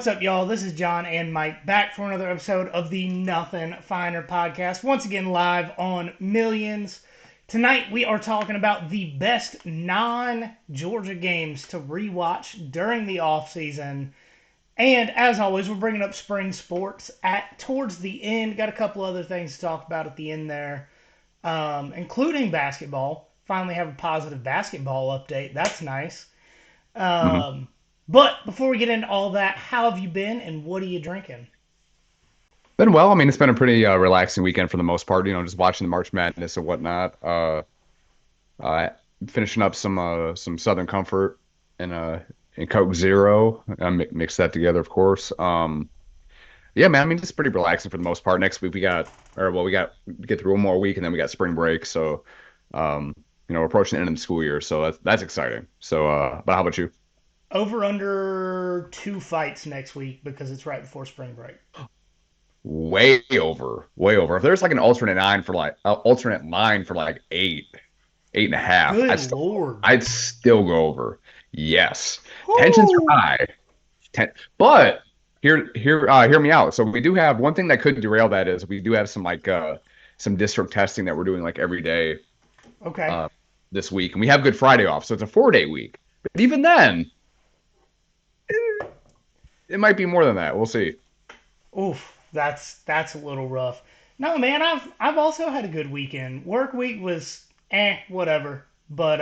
What's up, y'all? This is John and Mike back for another episode of the Nothing Finer podcast. Once again, live on Millions. Tonight, we are talking about the best non-Georgia games to rewatch during the off season. And as always, we're bringing up spring sports at towards the end. Got a couple other things to talk about at the end there, including basketball. Finally, have a positive basketball update. That's nice. hmm Um, but before we get into all that, how have you been and what are you drinking? Been well. I mean, it's been a pretty relaxing weekend for the most part. Just watching the March Madness and whatnot. Uh, Finishing up some Southern Comfort and Coke Zero. I mix that together, of course. Yeah, man. I mean, it's pretty relaxing for the most part. Next week we get through one more week and then we got spring break. So, um, we're approaching the end of the school year, so that's exciting. So, but how about you? Over under two fights next week because it's right before spring break. Way over, way over. If there's like an alternate line for like eight and a half, Good lord. I'd still go over. Yes, tensions are Whoo! high. But hear me out. So we do have one thing that could derail that is we do have some district testing that we're doing like every day Okay. uh this week, and we have Good Friday off, so it's a 4-day week. But even then, it might be more than that. We'll see. Oof, that's a little rough. No, man, I've also had a good weekend. Work week was whatever. But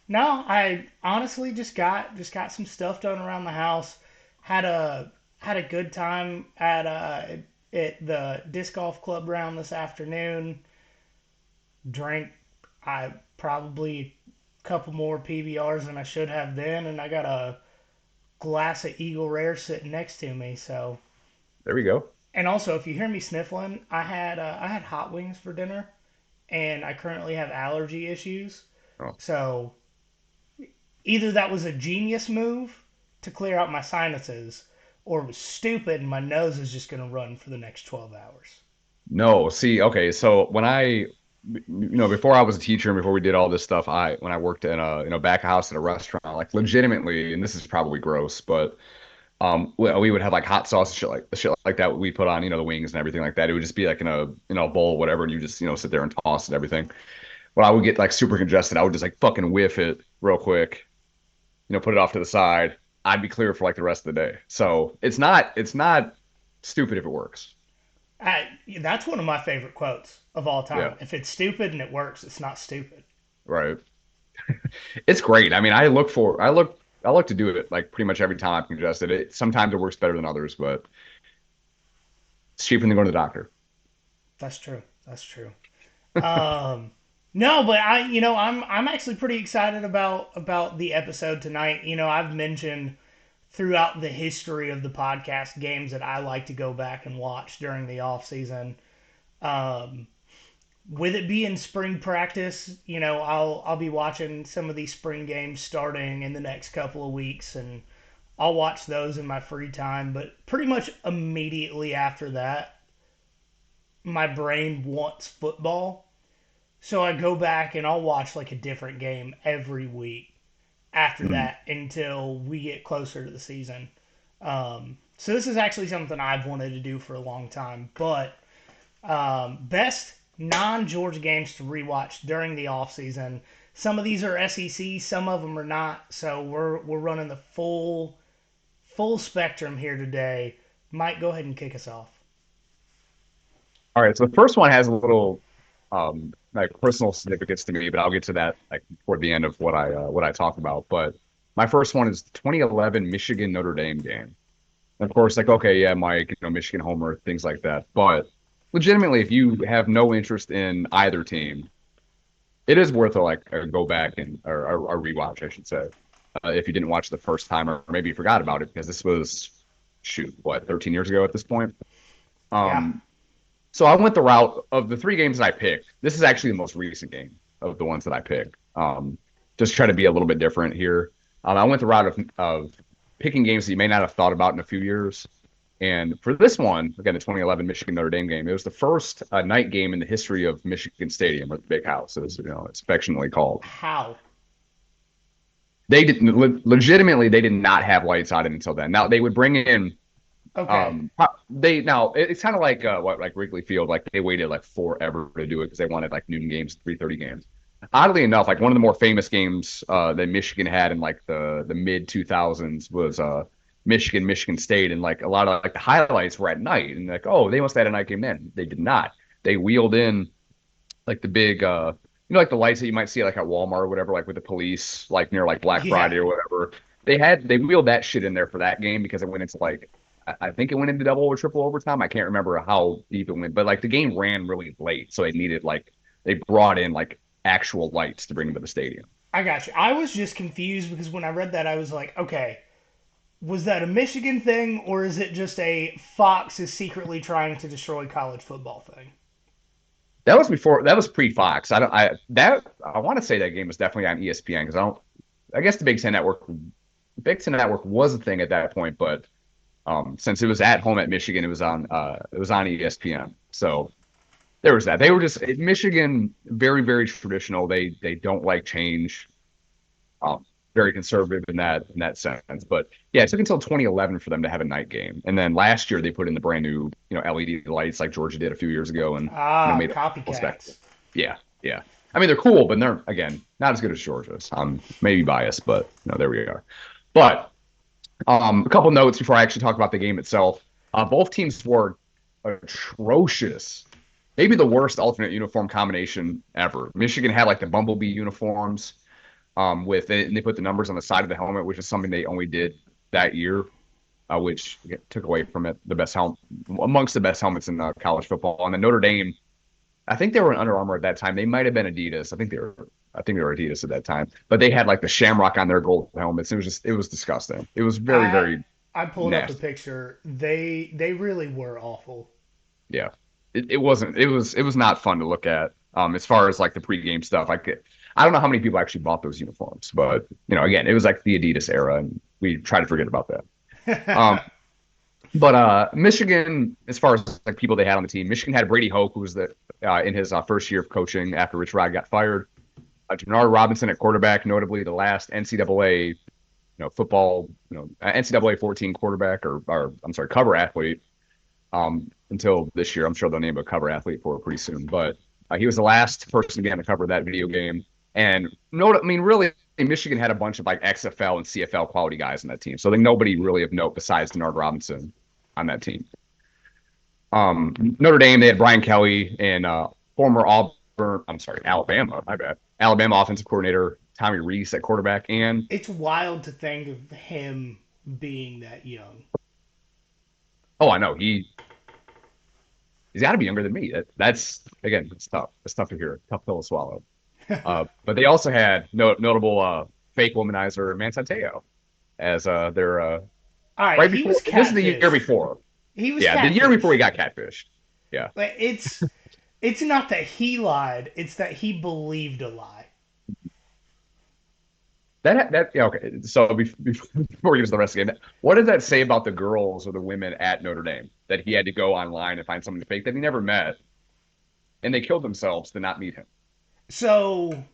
no, I honestly just got some stuff done around the house. Had a had a good time at the disc golf club round this afternoon. Drank I probably a couple more PBRs than I should have then, and I got a glass of Eagle Rare sitting next to me. So, There we go. and also if you hear me sniffling, I had hot wings for dinner, and I currently have allergy issues. Oh, So either that was a genius move to clear out my sinuses, or it was stupid and my nose is just going to run for the next 12 hours. no, see, okay, so before I was a teacher and before we did all this stuff, when I worked in a back of house at a restaurant, like legitimately, and this is probably gross, but we would have like hot sauce and shit like that we put on, the wings and everything like that. It would just be like in a bowl, whatever, and you just sit there and toss and everything. When I would get like super congested, I would just like fucking whiff it real quick, put it off to the side. I'd be clear for like the rest of the day. So it's not stupid if it works. That's one of my favorite quotes of all Yeah, time. If it's stupid and it works, it's not stupid. right. It's great. I mean, I look to do it like pretty much every time I'm congested. Sometimes it works better than others, but it's cheaper than going to the doctor. That's true. That's true. Um, no, but I'm actually pretty excited about the episode tonight. I've mentioned throughout the history of the podcast games that I like to go back and watch during the off season. Um, with it being spring practice, I'll be watching some of these spring games starting in the next couple of weeks, and I'll watch those in my free time. But pretty much immediately after that, my brain wants football, so I go back and I'll watch like a different game every week after Mhm. that until we get closer to the season. So this is actually something I've wanted to do for a long time. But best non-Georgia games to rewatch during the off season. Some of these are SEC, some of them are not. So we're running the full spectrum here today. Mike, go ahead and kick us off. All right, so the first one has a little like personal significance to me, but I'll get to that like toward the end of what I talk about. But my first one is the 2011 Michigan Notre Dame game. And of course, like okay, yeah, Mike, Michigan homer, things like that. But legitimately, if you have no interest in either team, it is worth a go back and or a rewatch, I should say, if you didn't watch the first time or maybe you forgot about it because this was shoot what 13 years ago at this point. Yeah. Um, So I went the route of the three games that I picked. This is actually the most recent game of the ones that I picked. Just try to be a little bit different here. I went the route of picking games that you may not have thought about in a few years. And for this one, again, the 2011 Michigan Notre Dame game, it was the first night game in the history of Michigan Stadium, or the Big House, as it's affectionately called. How? They did legitimately they did not have lights on it until then. Now they would bring in Okay. they now it's kind of like what like Wrigley Field, like they waited like forever to do it because they wanted like noon games, 3:30 games. Oddly enough, like one of the more famous games that Michigan had in like the mid 2000s was Michigan State, and like a lot of like the highlights were at night, and like, oh, they must have had a night game then. They did not. They wheeled in like the big like the lights that you might see like at Walmart or whatever, like with the police, like near like Black Yeah, Friday or whatever. They wheeled that shit in there for that game because it went into like I think it went into double or triple overtime. I can't remember how deep it went, but like the game ran really late, so they brought in like actual lights to bring them to the stadium. I got you. I was just confused because when I read that, I was like, okay, was that a Michigan thing or is it just a Fox is secretly trying to destroy college football thing? That was pre-Fox. I want to say that game was definitely on ESPN because I guess the Big Ten Network was a thing at that point, but since it was at home at Michigan, it was on ESPN. So there was that. They were just Michigan, very traditional. They don't like change. Um, Very conservative in that sense. But yeah, it took until 2011 for them to have a night game, and then last year they put in the brand new LED lights like Georgia did a few years ago, and Ah, made a whole spectacle. copycats. Yeah, yeah. I mean they're cool, but they're again not as good as Georgia's. I'm maybe biased, but there we are. But a couple notes before I actually talk about the game itself. Both teams wore atrocious, maybe the worst alternate uniform combination ever. Michigan had like the bumblebee uniforms with it, and they put the numbers on the side of the helmet, which is something they only did that year, which took away from it the best helmet amongst the best helmets in college football. And then Notre Dame, I think they were in Under Armour at that time. They might have been Adidas. I think they were Adidas at that time, but they had like the shamrock on their gold helmets. It was disgusting. It was I very I pulled up a nasty. picture. They really were awful. Yeah, it wasn't. It was not fun to look at. As far as like the pregame stuff, I don't know how many people actually bought those uniforms, but again, it was like the Adidas era, and we try to forget about that. Um, but Michigan, as far as like people they had on the team, Michigan had Brady Hoke, who was in his first year of coaching after Rich Rod got fired. Denard Robinson at quarterback, notably the last NCAA football NCAA 14 quarterback or I'm sorry cover athlete until this year. I'm sure they'll name a cover athlete for it pretty soon. But he was the last person again to cover that video game. And no, I mean, really, Michigan had a bunch of like XFL and CFL quality guys on that team. So I think nobody really of note besides Denard Robinson on that team. Notre Dame, they had Brian Kelly and former Auburn, I'm sorry, Alabama, my bad. Alabama offensive coordinator Tommy Rees at quarterback. And It's wild to think of him being that young. oh, I know he's got to be younger than me. That's again, it's tough. It's tough to hear. Tough pill to swallow. But they also had notable fake womanizer Manti Te'o as their All right, right he before. was This is the year catfished. before. He was Yeah, the year before he catfished. got catfished. Yeah, But it's not that he lied, it's that he believed a lie. that yeah, okay. So before we get to the rest of the game, what does that say about the girls or the women at Notre Dame that he had to go online and find someone fake that he never met, and they killed themselves to not meet him? So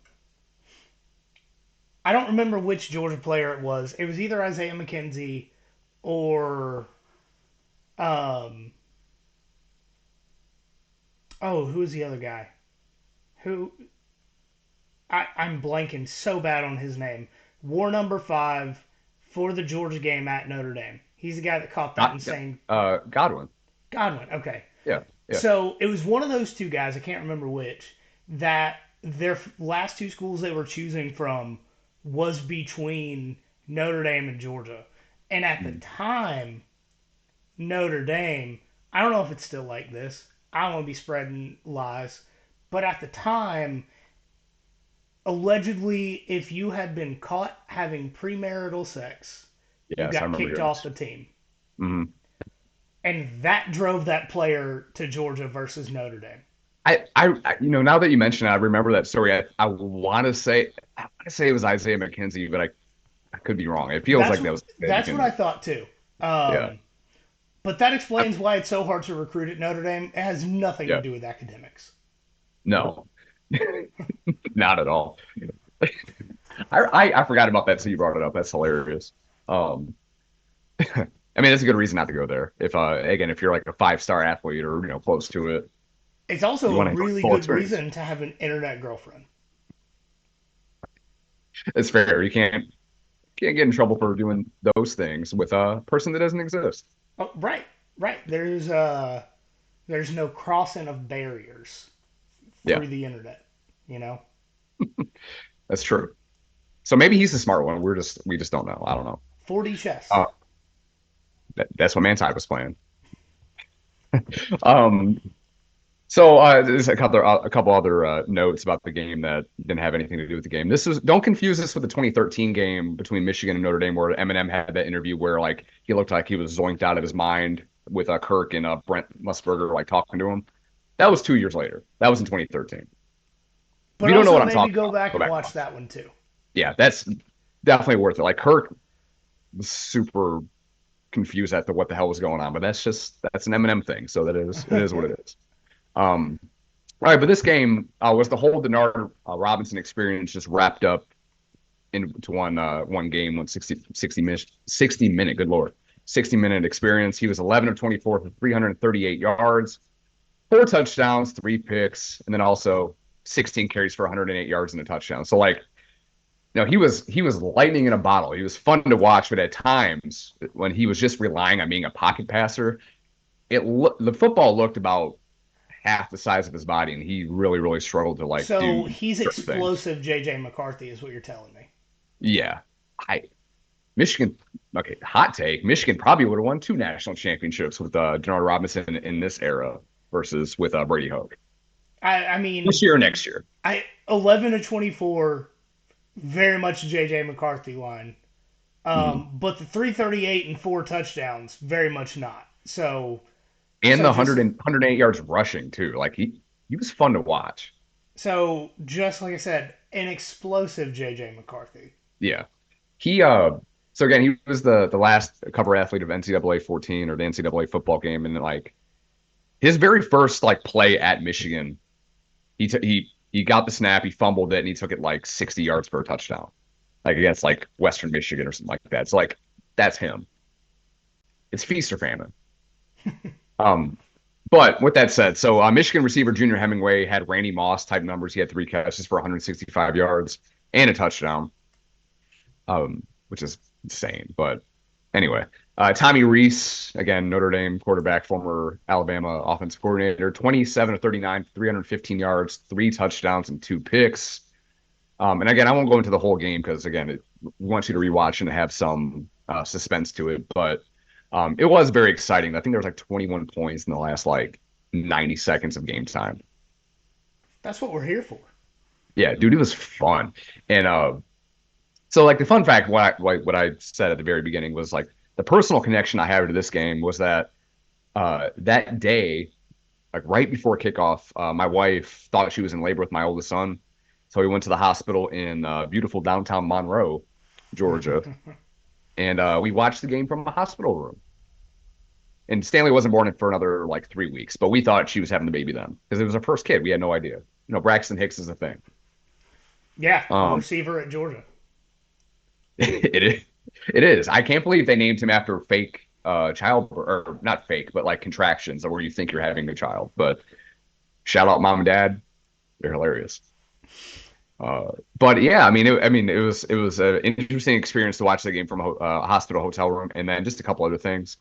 I don't remember which Georgia player it was. It was either Isaiah McKenzie or um oh, who was the other guy? Who I'm blanking so bad on his name. War number 5 for the Georgia game at Notre Dame. He's the guy that caught that Not insane Godwin. Godwin. Okay. Yeah, yeah. So it was one of those two guys, I can't remember which, that their last two schools they were choosing from was between Notre Dame and Georgia. And at the Mm. time, Notre Dame, I don't know if it's still like this. I don't want to be spreading lies. But at the time, allegedly, if you had been caught having premarital sex, you Yes, I got remember kicked hearing off this. the team. Mm-hmm. And that drove that player to Georgia versus Notre Dame. Now that you mention it, I remember that story. I want to say it was Isaiah McKenzie, but I could be wrong. It feels That's like that was Isaiah that's what I McKenzie. thought too. Yeah, But that explains why it's so hard to recruit at Notre Dame. It has nothing to yeah, do with academics. no, not at all. I forgot about that, so you brought it up. That's hilarious. Um, I mean, that's a good reason not to go there. If again, if you're like a five-star athlete or close to it, It's you also a want to enjoy the really full good experience. reason to have an internet girlfriend. It's fair. You can't get in trouble for doing those things with a person that doesn't exist. Oh, right, right. There's no crossing of barriers Yeah, through the internet. You know, that's true. So maybe he's the smart one. We just don't know. I don't know. 4D chess. Uh, that's what Manti was playing. Um, so there's a couple other notes about the game that didn't have anything to do with the game. This is don't confuse this with the 2013 game between Michigan and Notre Dame, where Eminem had that interview where like he looked like he was zoinked out of his mind with Kirk and Brent Musburger like talking to him. That was 2 years later. That was in 2013. If But you don't know also what I'm maybe talking go about, back go and back and watch watch it. that one too. Yeah, that's definitely worth it. Like Kirk was super confused as to what the hell was going on, but that's an Eminem thing. So it is what it is. Um, all right, but this game was the whole Denard Robinson experience just wrapped up into one game, 60 minute, 60 minute, good lord, 60 minute experience. He was 11 of 24 for 338 yards, four touchdowns, three picks, and then also 16 carries for 108 yards and a touchdown. So like, no, he was lightning in a bottle. He was fun to watch, but at times when he was just relying on being a pocket passer, the football looked about half the size of his body, and he really, really struggled to like So do he's certain things. explosive, JJ McCarthy, is what you're telling me. Yeah, I Michigan. Okay, hot take. Michigan probably would have won two national championships with Denard Robinson in this era versus with Brady Hoke I this mean, year or next year. 11 to 24, very much JJ McCarthy line. Mhm. But the 338 and four touchdowns, very much not. And So the just 108 yards rushing too. Like he was fun to watch. just like I said, an explosive JJ McCarthy. Yeah, he so again he was the last cover athlete of NCAA 14 or the NCAA football game, and like his very first like play at Michigan, he got the snap, he fumbled it, and he took it like 60 yards for a touchdown, like against like Western Michigan or something like that. It's like that's him. It's feast or famine. Um, but with that said, so Michigan receiver Junior Hemingway had Randy Moss type numbers. He had three catches for 165 yards and a touchdown, which is insane. But anyway, Tommy Reese, again, Notre Dame quarterback, former Alabama offensive coordinator, 27 of 39, 315 yards, three touchdowns, and two picks. And again, I won't go into the whole game because, again, we want you to rewatch and have some suspense to it. But it was very exciting. I think there was like 21 points in the last like 90 seconds of game time. That's what we're here for. Yeah, dude, it was fun. And so like the fun fact, what I said at the very beginning was like the personal connection I have to this game was that that day, like right before kickoff, my wife thought she was in labor with my oldest son, so we went to the hospital in beautiful downtown Monroe, Georgia, and we watched the game from a hospital room. And Stanley wasn't born for another like 3 weeks, but we thought she was having the baby then because it was our first kid. We had no idea. Braxton Hicks is a thing. Yeah, a Um, receiver at Georgia. it is. It is. I can't believe they named him after fake child or not fake, but like contractions or where you think you're having a child. But shout out mom and dad. They're hilarious. Uh, but yeah, I mean, it was an interesting experience to watch the game from a hospital hotel room, and then just a couple other things.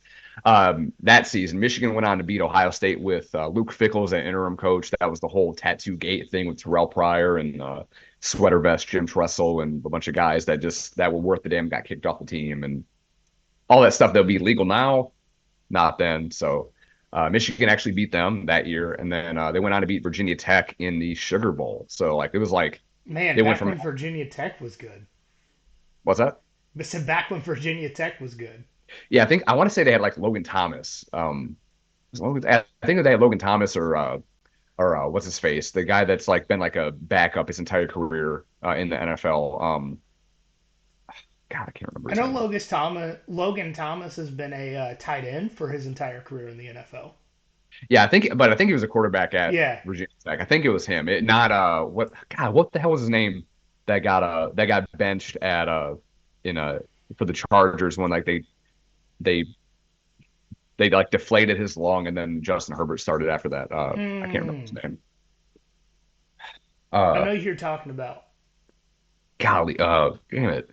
That season, Michigan went on to beat Ohio State with Luke Fickell as an interim coach. That was the whole tattoo gate thing with Terrell Pryor and sweater vest Jim Tressel and a bunch of guys that were worth the damn got kicked off the team and all that stuff that'll be legal now, not then. So Michigan actually beat them that year, and then they went on to beat Virginia Tech in the Sugar Bowl. So like it was like Man, they went back from when Virginia Tech was good. what's that? But said back when Virginia Tech was good. Yeah, I want to say they had like Logan Thomas. I think they had Logan Thomas or what's his face, the guy that's like been like a backup his entire career in the NFL. God, I can't remember I his know name. Logan Thomas has been a tight end for his entire career in the NFL. Yeah, but I think he was a quarterback at Yeah, Virginia Tech. I think it was him. It not what God, what the hell was his name? that got benched at in a for the Chargers when like they they like deflated his lung and then Justin Herbert started after that. I can't remember his Hmm. name. I Uh, know who you're talking about. golly, damn it.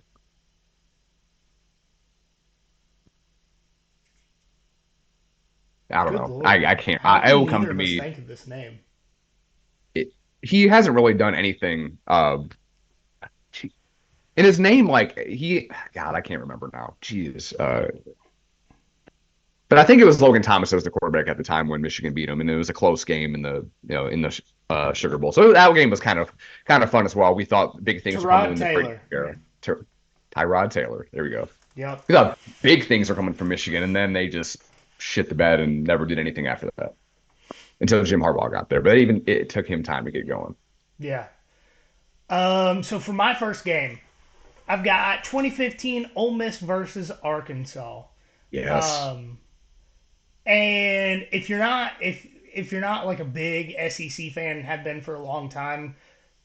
I don't Good know. lord. I can't. How It can will come neither to of us me. think of this name? He hasn't really done anything. And his name, like God, I can't remember now. Jeez. But I think it was Logan Thomas that was the quarterback at the time when Michigan beat him, and it was a close game in the in the Sugar Bowl. So that game was kind of fun as well. We thought big things were coming Terod in the Brady Taylor. era. Tyrod Taylor. There we go. Yep. We thought big things were coming from Michigan, and then they just shit the bed and never did anything after that until Jim Harbaugh got there. But even it took him time to get going. Yeah. So for my first game, I've got 2015 Ole Miss versus Arkansas. Yes. Um, and if you're not like a big SEC fan and have been for a long time,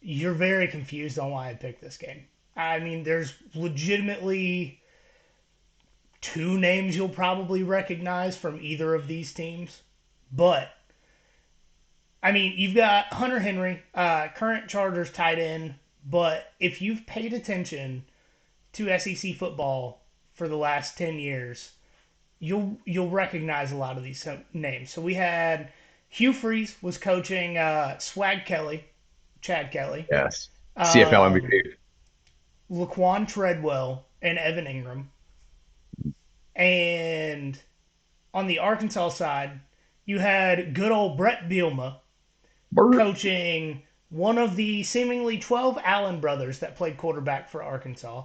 you're very confused on why I picked this game. I mean, there's legitimately two names you'll probably recognize from either of these teams, but I mean, you've got Hunter Henry, current Chargers tight end, but if you've paid attention to SEC football for the last 10 years, you'll recognize a lot of these names. So we had Hugh Freeze was coaching Swag Kelly, Chad Kelly, Yes. CFL um, MVP. Laquan Treadwell, and Evan Ingram. And on the Arkansas side, you had good old Brett Bielema Bert. coaching one of the seemingly 12 Allen brothers that played quarterback for Arkansas,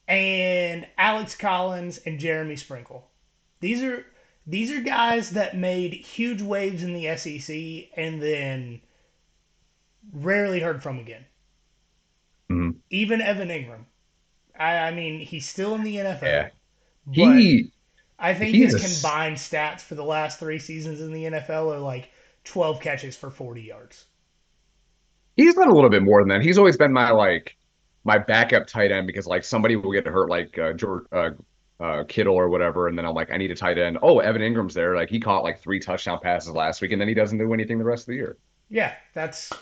and Alex Collins and Jeremy Sprinkle. These are these are guys that made huge waves in the SEC and then rarely heard from again. Mhm. Even Evan Ingram. I mean, he's still in the Yeah. NFL, but He I think he's his a combined stats for the last 3 seasons in the NFL are like 12 catches for 40 yards. he's done a little bit more than that. He's always been my backup tight end because like somebody will get hurt like George Kittle or whatever, and then I'm like I need a tight end. Oh, Evan Ingram's there. Like he caught like 3 touchdown passes last week, and then he doesn't do anything the rest of the year. Yeah, that's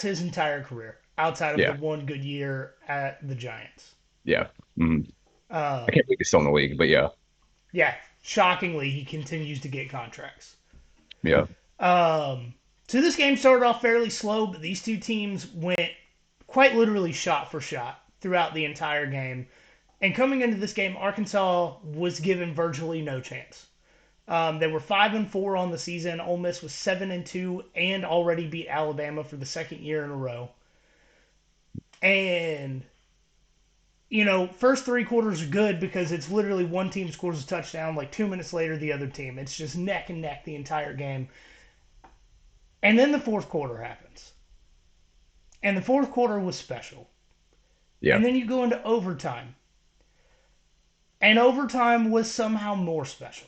his entire career outside of the Yeah, one good year at the Giants. yeah. Mhm. I Um, can't believe he's still in the league, but yeah, yeah, shockingly, he continues to get contracts. yeah, Um, so this game started off fairly slow, but these two teams went quite literally shot for shot throughout the entire game. And coming into this game, Arkansas was given virtually no chance. They were 5-4 on the season. Ole Miss was 7-2 and already beat Alabama for the second year in a row. And first three quarters are good because it's literally one team scores a touchdown, like 2 minutes later, the other team. It's just neck and neck the entire game. And then the fourth quarter happens. And the fourth quarter was special. yeah. And then you go into overtime. And overtime was somehow more special.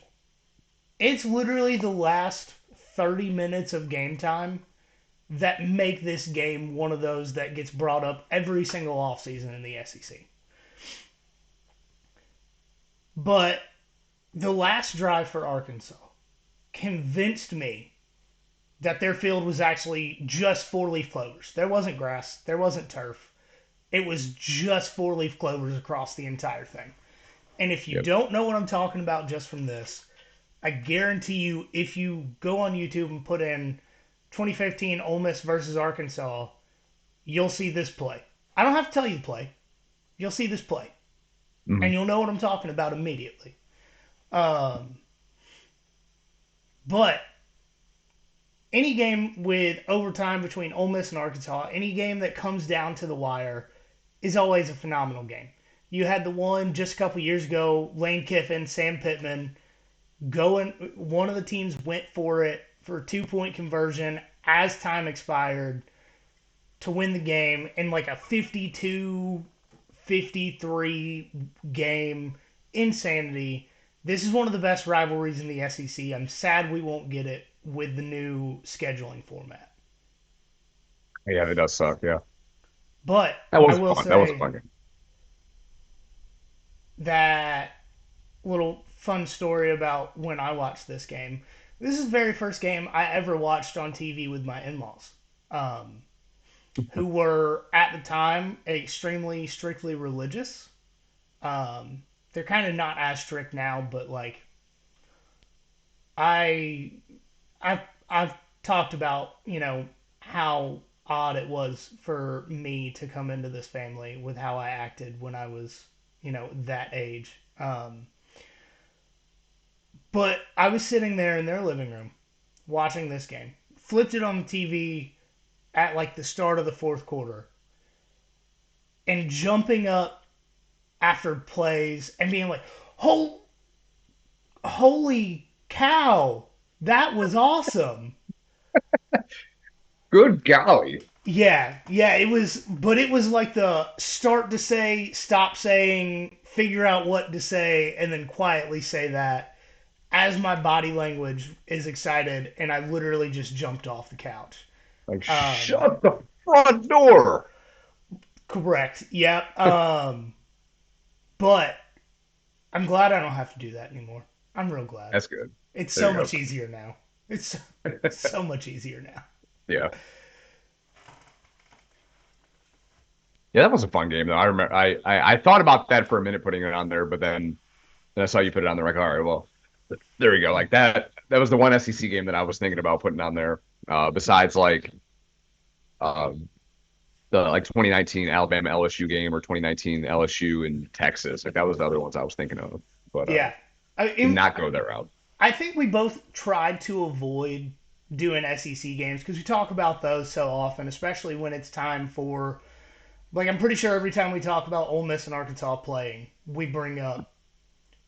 It's literally the last 30 minutes of game time that make this game one of those that gets brought up every single offseason in the SEC. But the last drive for Arkansas convinced me that their field was actually just four leaf clovers. There wasn't grass, there wasn't turf. It was just four leaf clovers across the entire thing. And if you Yep. don't know what I'm talking about just from this, I guarantee you, if you go on YouTube and put in 2015 Ole Miss versus Arkansas, you'll see this play. I don't have to tell you the play. You'll see this play, and Mhm. you'll know what I'm talking about immediately. Um, but any game with overtime between Ole Miss and Arkansas, any game that comes down to the wire, is always a phenomenal game. You had the one just a couple years ago, Lane Kiffin, Sam Pittman, going. One of the teams went for it for a 2 point conversion as time expired to win the game in like a 52-53 game. Insanity. This is one of the best rivalries in the SEC. I'm sad we won't get it with the new scheduling format. Yeah, it does suck. Yeah, But that I was will fun. That was a say fun game. that little fun story about when I watched this game. This is the very first game I ever watched on TV with my in-laws, um, who were at the time extremely strictly religious. They're kind of not as strict now, but like I, I've I've talked about how odd it was for me to come into this family with how I acted when I was that age. But I was sitting there in their living room watching this game, flipped it on the TV at like the start of the fourth quarter, and jumping up after plays and being like, holy cow, that was awesome. Good golly. Yeah, it was, but it was like the start to say, stop saying, figure out what to say, and then quietly say that as my body language is excited, and I literally just jumped off the couch. Like, Um, shut the front door. Correct. Yep. But I'm glad I don't have to do that anymore. I'm real glad. That's good. It's There so you much go. easier now. It's so much easier now. Yeah. Yeah, that was a fun game though. I remember I thought about that for a minute putting it on there, but then I saw you put it on there. Like, all right, well, there we go. Like that was the one SEC game that I was thinking about putting on there. Besides like um the like 2019 Alabama LSU game or 2019 LSU in Texas. Like that was the other ones I was thinking of, but Yeah. I, did it, not go that route. I think we both tried to avoid doing SEC games because we talk about those so often, especially when it's time for, like, I'm pretty sure every time we talk about Ole Miss and Arkansas playing, we bring up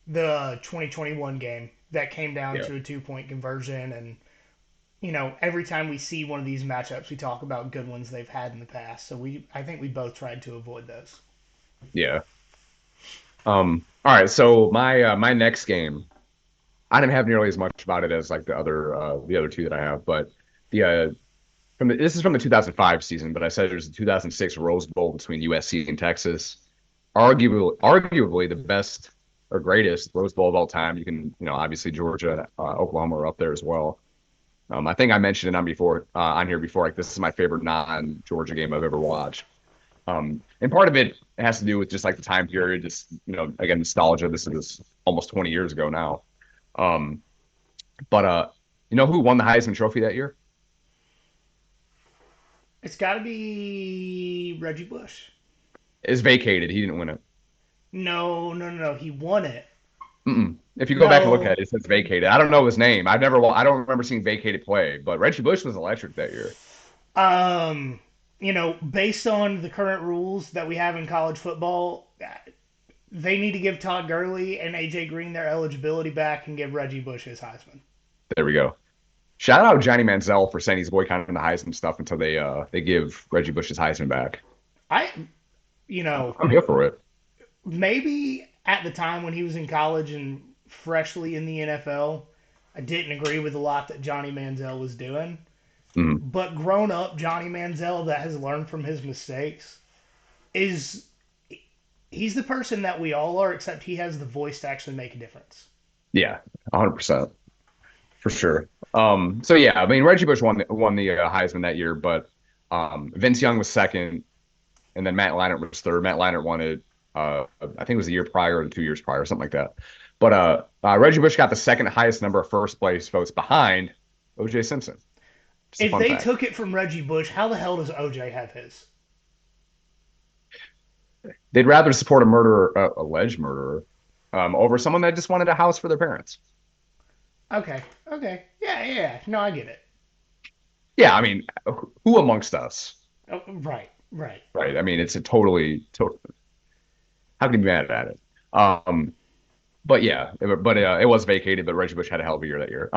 the 2021 game that came down Yeah. to a 2 point conversion. And, every time we see one of these matchups, we talk about good ones they've had in the past. So I think we both tried to avoid those. Yeah. All right. So my next game, I didn't have nearly as much about it as like the other two that I have, but the this is from the 2005 season, but I said there's a 2006 Rose Bowl between USC and Texas. Arguably the best or greatest Rose Bowl of all time. You can, obviously Georgia, Oklahoma are up there as well. I think I mentioned it on here before. Like this is my favorite non-Georgia game I've ever watched. And part of it has to do with just like the time period, just again nostalgia. This is almost 20 years ago now. Um, but you know who won the Heisman Trophy that year? It's got to be Reggie Bush. Is vacated. He didn't win it. No, no, no, no. He won it. Mm-mm. If you go back and look at No, it, it says vacated. I don't know his name. I don't remember seeing vacated play, but Reggie Bush was electric that year. um, based on the current rules that we have in college football, they need to give Todd Gurley and AJ Green their eligibility back and give Reggie Bush his Heisman. There we go. Shout out Johnny Manziel for saying he's boycotting the Heisman stuff until they give Reggie Bush his Heisman back. I, you know, I'm here for it. maybe at the time when he was in college and freshly in the NFL, I didn't agree with a lot that Johnny Manziel was doing. Mhm. But grown up Johnny Manziel that has learned from his mistakes is he's the person that we all are, except he has the voice to actually make a difference. Yeah, 100% for sure. So yeah, I mean Reggie Bush won the Heisman that year, but Vince Young was second, and then Matt Leinart was third. Matt Leinart won it. I think it was the year prior or 2 years prior, something like that. But Reggie Bush got the second highest number of first place votes behind O.J. Simpson. Just a If fun they fact. took it from Reggie Bush, how the hell does OJ have his? They'd rather support a murderer, alleged murderer, over someone that just wanted a house for their parents. Okay, okay, yeah. No, I get it. Yeah, I mean, who amongst us, Oh, right, right. right? I mean, it's a total. How can you be mad at it? Um, but yeah, it was vacated. But Reggie Bush had a hell of a year that year.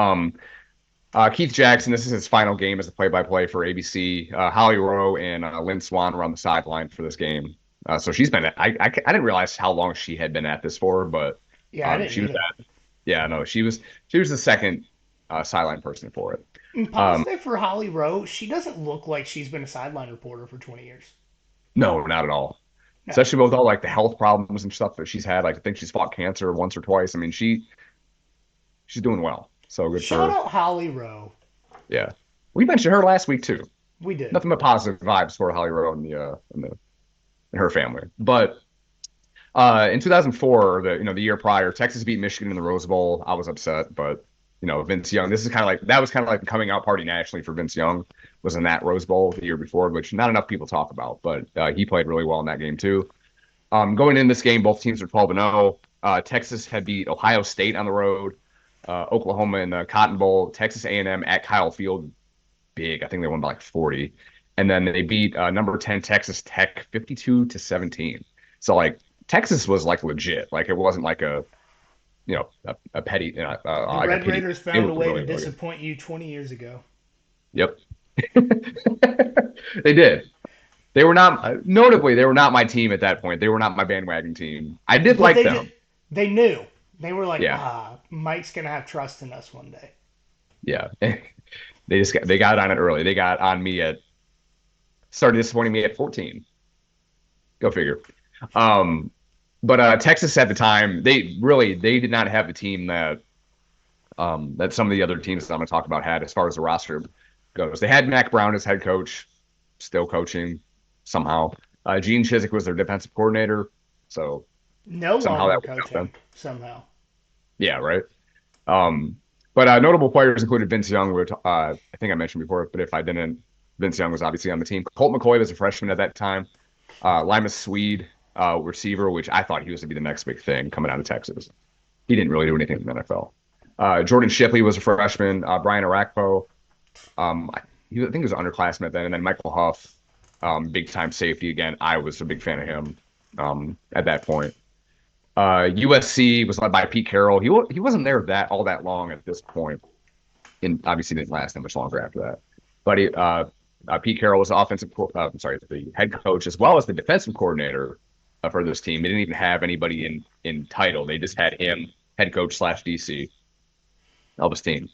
Keith Jackson, this is his final game as a play-by-play for ABC. Holly Rowe and Lynn Swan were on the sideline for this game. So she's been. I didn't realize how long she had been at this for, but Yeah, I didn't she was either. at. Yeah, no, she was the second sideline person for it. And positive for Holly Rowe. She doesn't look like she's been a sideline reporter for 20 years. No, not at all. No. Especially with all like the health problems and stuff that she's had. Like I think she's fought cancer once or twice. I mean, she's doing well. So good for Shout her. out Holly Rowe. Yeah. We mentioned her last week too. We did. Nothing but positive vibes for Holly Rowe and in her family. But in 2004, the year prior, Texas beat Michigan in the Rose Bowl. I was upset, but Vince Young. This is kind of like that was kind of like the coming out party nationally for Vince Young was in that Rose Bowl the year before, which not enough people talk about. But he played really well in that game too. Going in this game, both teams are 12-0. Texas had beat Ohio State on the road, Oklahoma in the Cotton Bowl, Texas A&M at Kyle Field, big. I think they won by like 40, and then they beat number 10 Texas Tech 52-17. So like Texas was like legit. Like it wasn't like a petty The like a Red pity. Raiders It found was a way to really really good. disappoint you 20 years ago. Yep, they did. Notably, they were not my team at that point. They were not my bandwagon team. I did But like them. they knew. They were like, Yeah, Mike's going to have trust in us one day. yeah. They got on it early. They got on me at started disappointing me at 14. Go figure. Um, but Texas at the time, they did not have the team that some of the other teams that I'm going to talk about had as far as the roster goes. They had Mac Brown as head coach, still coaching somehow. Gene Chizik was their defensive coordinator, so No somehow longer that worked out for them. coaching, somehow. Yeah, right. Um, but notable players included Vince Young, which I think I mentioned before, but if I didn't, Vince Young was obviously on the team. Colt McCoy was a freshman at that time. Limas Swede, receiver, which I thought he was to be the next big thing coming out of Texas. He didn't really do anything in the NFL. Jordan Shipley was a freshman. Brian Arakpo, I think he was an underclassman then, and then Michael Huff, big time safety again. I was a big fan of him at that point. USC was led by Pete Carroll. He wasn't there that long at this point, and obviously didn't last that much longer after that. But Pete Carroll was the the head coach as well as the defensive coordinator for this team. They didn't even have anybody in title. They just had him head coach / DC of this team.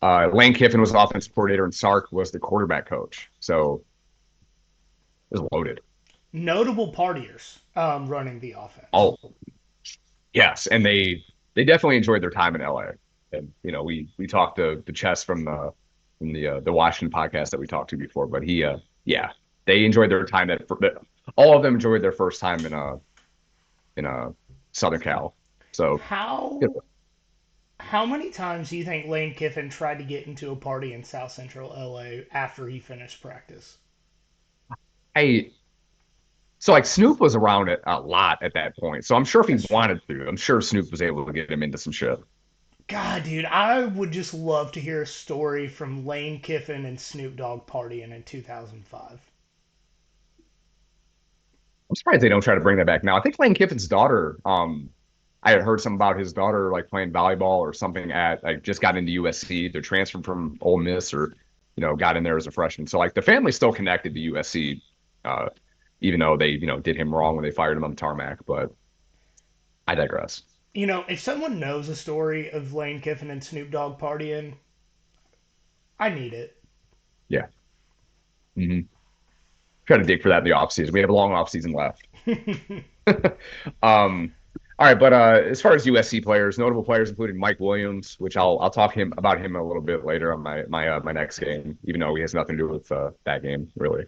Lane Kiffin was the offensive coordinator, and Sark was the quarterback coach. So it was loaded. Notable partiers running the offense. Oh, yes, and they definitely enjoyed their time in LA. And we talked to Chess from the Washington podcast that we talked to before, but yeah, they enjoyed their time all of them enjoyed their first time in a Southern Cal. So How you how many times do you think Lane Kiffin tried to get into a party in South Central LA after he finished practice? I so like Snoop was around it a lot at that point. So I'm sure if he That's true. wanted to, I'm sure Snoop was able to get him into some shit. God, dude, I would just love to hear a story from Lane Kiffin and Snoop Dogg partying in 2005. I'm surprised they don't try to bring that back now. I think Lane Kiffin's daughter, I had heard something about his daughter like playing volleyball or something at like just got into USC. They're transferred from Ole Miss or got in there as a freshman. So like the family's still connected to USC, uh, even though they did him wrong when they fired him on the tarmac. But I digress. If someone knows a story of Lane Kiffin and Snoop Dogg partying, I need it. Yeah. Mm-hmm. Try to dig for that in the off season. We have a long off season left. um, all right, but as far as USC players, notable players included Mike Williams, which I'll talk about him a little bit later on my next game, even though he has nothing to do with that game really.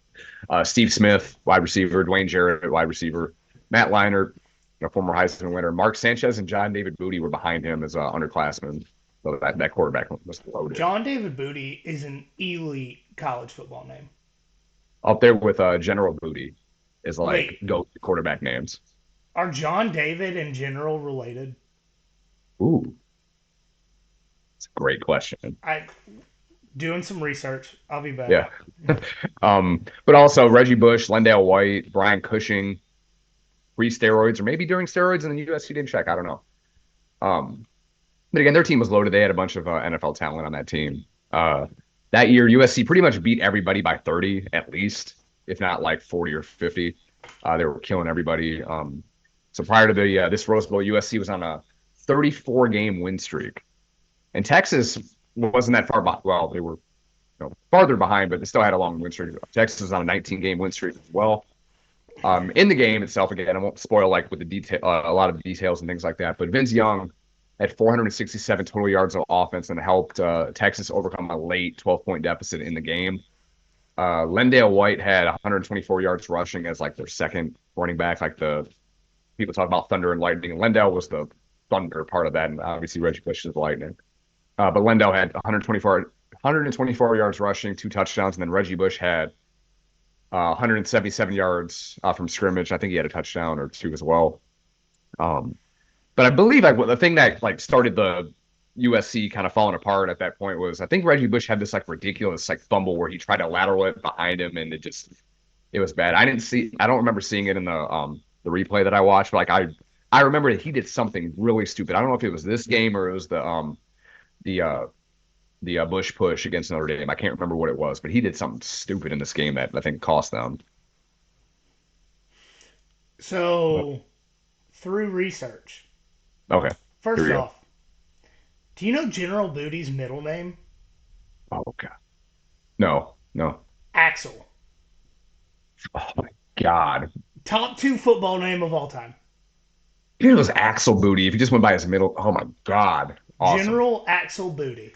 Steve Smith, wide receiver, Dwayne Jarrett, wide receiver, Matt Leinart, former Heisman winner, Mark Sanchez and John David Booty were behind him as underclassmen. So that quarterback was loaded John David Booty is an elite college football name. up there with General Booty is like Wait, go quarterback names. are John David and General related? Ooh, it's a great question. I doing some research. I'll be back. Yeah. But also Reggie Bush, Lendale White, Brian Cushing, pre-steroids or maybe during steroids, and then USC didn't check. I don't know. Um, but again, their team was loaded. They had a bunch of NFL talent on that team. That year, USC pretty much beat everybody by 30 at least, if not like 40 or 50. They were killing everybody. So prior to this Rose Bowl, USC was on a 34 game win streak, and Texas wasn't that far behind. Well, they were. farther behind, but they still had a long win streak. Texas was on a 19-game win streak as well. In the game itself, again, I won't spoil like with the detail, a lot of the details and things like that. But Vince Young had 467 total yards of offense and helped Texas overcome a late 12-point deficit in the game. Lendale White had 124 yards rushing as like their second running back. Like the people talk about thunder and lightning. Lendale was the thunder part of that, and obviously Reggie Bush is the lightning. But Lendale had 124 yards rushing, 2 touchdowns, and then Reggie Bush had 177 yards from scrimmage. I think he had a touchdown or two as well. Um, but I believe like the thing that like started the USC kind of falling apart at that point was I think Reggie Bush had this like ridiculous like fumble where he tried to lateral it behind him and it was bad. I don't remember seeing it in the replay that I watched, but like I remember that he did something really stupid. I don't know if it was this game or it was the Bush push against Notre Dame. I can't remember what it was, but he did something stupid in this game that I think cost them. So, through research, Okay, here first we go. off, do you know General Booty's middle name? Oh, okay. No, no. Axel. Oh my God. Top two football name of all time. It was Axel Booty. If he just went by his middle, oh my God. Awesome. General Axel Booty.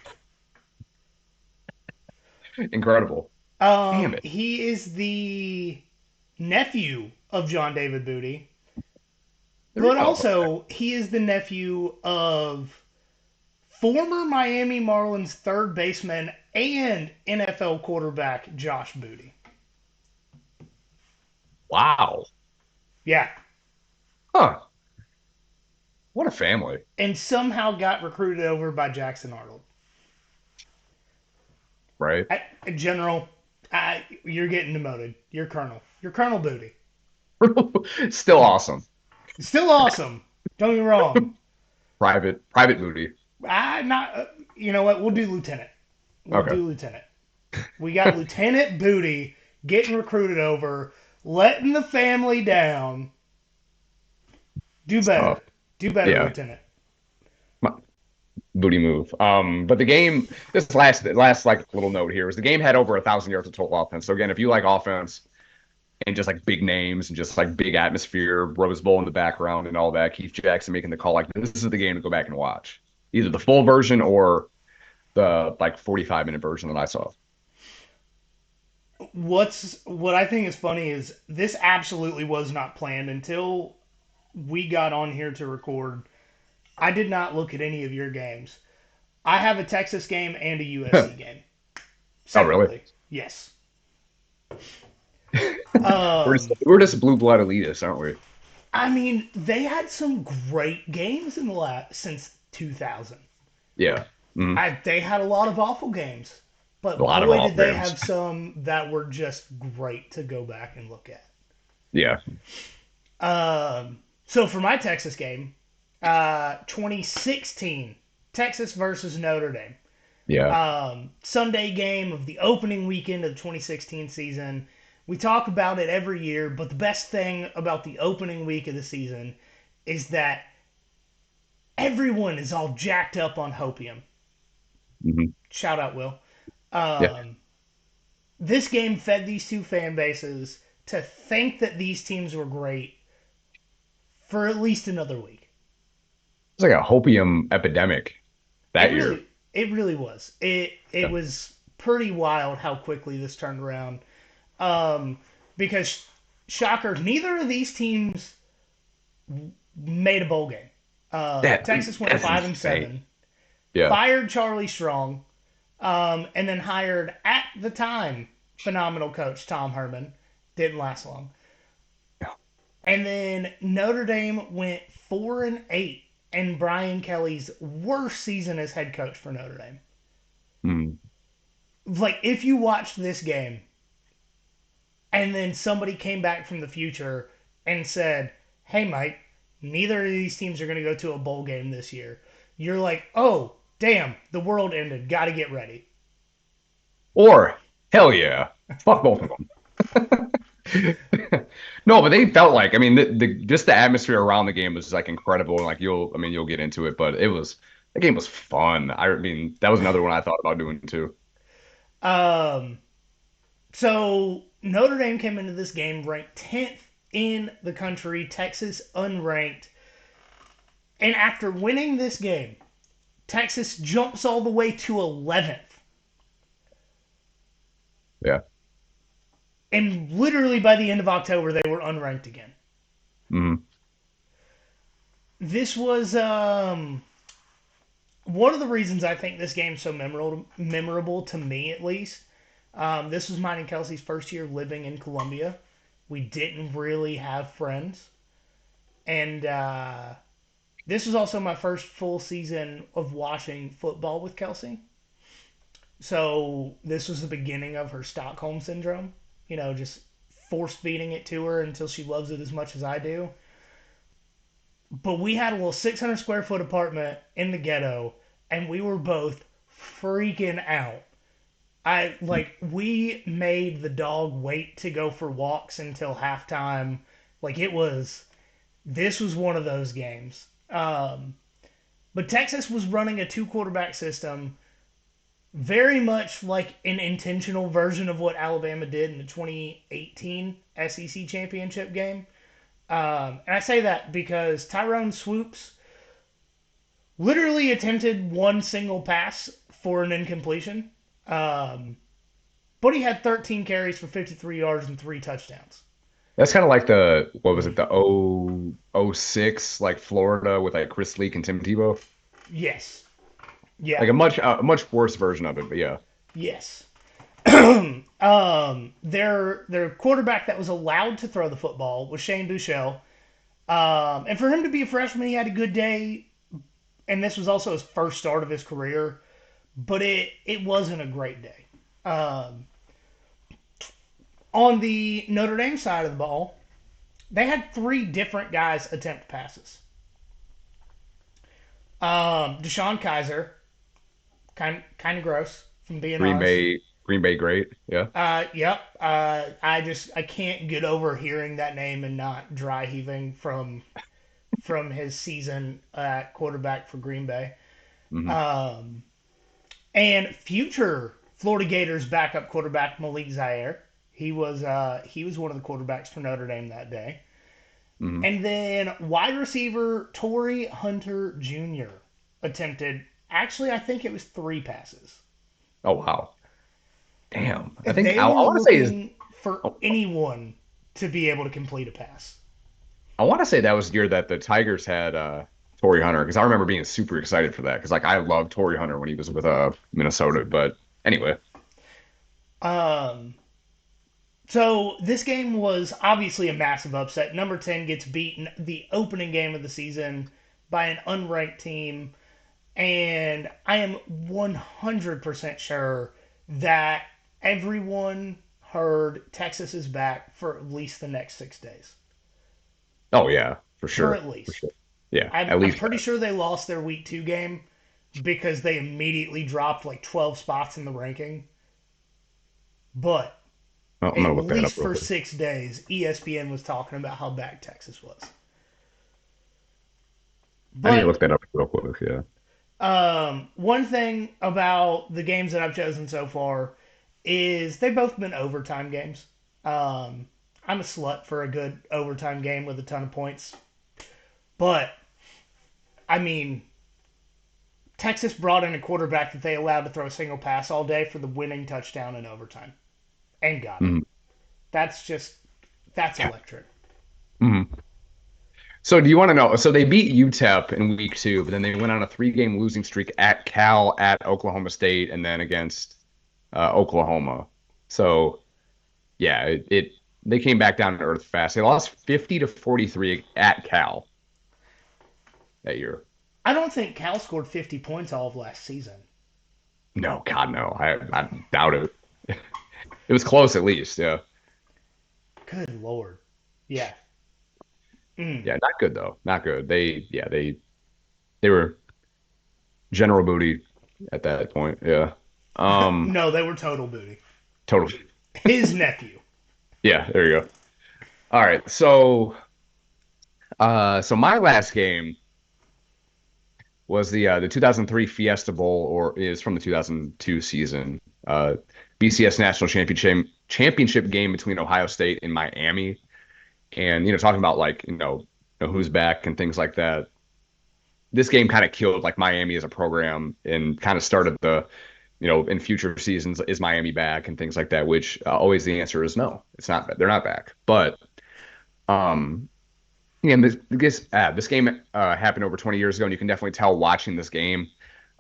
Incredible. Damn it. He is the nephew of John David Booty, There we but go. also he is the nephew of former Miami Marlins third baseman and NFL quarterback Josh Booty. Wow. Yeah. Huh. What a family. And somehow got recruited over by Jackson Arnold. Right? General, you're getting demoted. You're Colonel. You're Colonel Booty. Still awesome. Still awesome. Don't get me wrong. Private Booty. I not. You know what? We'll do lieutenant. We'll Okay. do lieutenant. We got Lieutenant Booty getting recruited over, letting the family down. Do better. Tough. Do better, Yeah. Lieutenant. Booty move. But the game, this last like little note here was the game had over 1,000 yards of total offense. So again, if you like offense and just like big names and just like big atmosphere, Rose Bowl in the background and all that, Keith Jackson making the call, like this is the game to go back and watch. Either the full version or the like 45-minute version that I saw. What I think is funny is this absolutely was not planned until we got on here to record. I did not look at any of your games. I have a Texas game and a USC game. Oh, really? Separately. Yes. We're just Um, we're just blue blood elitists, aren't we? I mean, they had some great games in the last since 2000. Yeah. Mhm. They had a lot of awful games, A but lot of boy, off did they games. have some that were just great to go back and look at. Yeah. So for my Texas game, 2016, Texas versus Notre Dame. Yeah. Sunday game of the opening weekend of the 2016 season. We talk about it every year, but the best thing about the opening week of the season is that everyone is all jacked up on hopium. Hmm. Shout out, Will. Yeah. Um, this game fed these two fan bases to think that these teams were great for at least another week. It's like a hopium epidemic It that year. really, it really was. It Yeah. was pretty wild how quickly this turned around. Um, because shocker, neither of these teams made a bowl game. That Texas went that's 5 and insane. 7, Yeah. fired Charlie Strong, and then hired at the time phenomenal coach Tom Herman. Didn't last long. And then Notre Dame went 4 and 8, and Brian Kelly's worst season as head coach for Notre Dame. Mm. Like if you watched this game, and then somebody came back from the future and said, "Hey, Mike, neither of these teams are going to go to a bowl game this year." You're like, "Oh, damn, the world ended. Got to get ready." Or hell yeah. Fuck both of them. No, but they felt like I mean the just the atmosphere around the game was like incredible and like you'll get into it, but the game was fun. I mean that was another one I thought about doing too. Um, so Notre Dame came into this game ranked 10th in the country, Texas unranked. And after winning this game, Texas jumps all the way to 11th. Yeah. And literally by the end of October, they were unranked again. Hmm. This was one of the reasons I think this game's so memorable to me, at least. This was mine and Kelsey's first year living in Columbia. We didn't really have friends. And this was also my first full season of watching football with Kelsey. So this was the beginning of her Stockholm syndrome. Just force feeding it to her until she loves it as much as I do. But we had a little 600 square foot apartment in the ghetto, and we were both freaking out. We made the dog wait to go for walks until halftime. This was one of those games. But Texas was running a two quarterback system, very much like an intentional version of what Alabama did in the 2018 SEC championship game. And I say that because Tyrone Swoops literally attempted one single pass for an incompletion, um, but he had 13 carries for 53 yards and three touchdowns. That's kind of like what was it, the 06 like Florida with like Chris Leak and Tim Tebow? Yes. Yeah. Like a much worse version of it, but yeah. Yes. Their quarterback that was allowed to throw the football was Shane Buechele. And for him to be a freshman, he had a good day, and this was also his first start of his career, but it wasn't a great day. Um, on the Notre Dame side of the ball, they had three different guys attempt passes. Deshaun Kaiser, kind of gross, from being Green honest. Bay, Green Bay, great. Yeah. Yep. I can't get over hearing that name and not dry heaving from his season at quarterback for Green Bay. Hmm. Um, and future Florida Gators backup quarterback Malik Zaire. He was one of the quarterbacks for Notre Dame that day. Hmm. And then wide receiver Torrey Hunter Jr. attempted, actually I think it was three passes. Oh wow. Damn. I think They I were want to say is looking for oh, anyone to be able to complete a pass. I want to say that was the year that the Tigers had Torrey Hunter because I remember being super excited for that because like I loved Torrey Hunter when he was with Minnesota. But anyway. Um, so this game was obviously a massive upset. Number 10 gets beaten the opening game of the season by an unranked team, and I am 100% sure that everyone heard Texas is back for at least the next 6 days. Oh yeah, for For sure. at For least. sure. Yeah, I'm, at I'm least pretty that. sure they lost their week two game because they immediately dropped like 12 spots in the ranking. But Oh, I'm at gonna look that up least real for quick. 6 days, ESPN was talking about how bad Texas was. I need to But look that up real quick. Yeah. one thing about the games that I've chosen so far is they've both been overtime games. Um, I'm a slut for a good overtime game with a ton of points. But, I mean, Texas brought in a quarterback that they allowed to throw a single pass all day for the winning touchdown in overtime and got it. Mhm. That's just, that's Yeah. electric. Mhm. So do you want to know? So they beat UTEP in week two, but then they went on a three-game losing streak at Cal, at Oklahoma State, and then against Oklahoma. So yeah, they came back down to earth fast. They lost 50 to 43 at Cal that year. I don't think Cal scored 50 points all of last season. No, God, no. I doubt it. It was close at least. Yeah. Good Lord. Yeah. Mm. Yeah, not good though. Not good. They were general booty at that point. Yeah. Um, No, they were total booty. totally. His nephew. Yeah, there you go. All right. So my last game was the 2003 Fiesta Bowl, or is from the 2002 season. BCS national championship game between Ohio State and Miami, and talking about like who's back and things like that. This game kind of killed like Miami as a program and kind of started the in future seasons, is Miami back and things like that, which always the answer is no, it's not. They're not back. But um, yeah, this game happened over 20 years ago, and you can definitely tell watching this game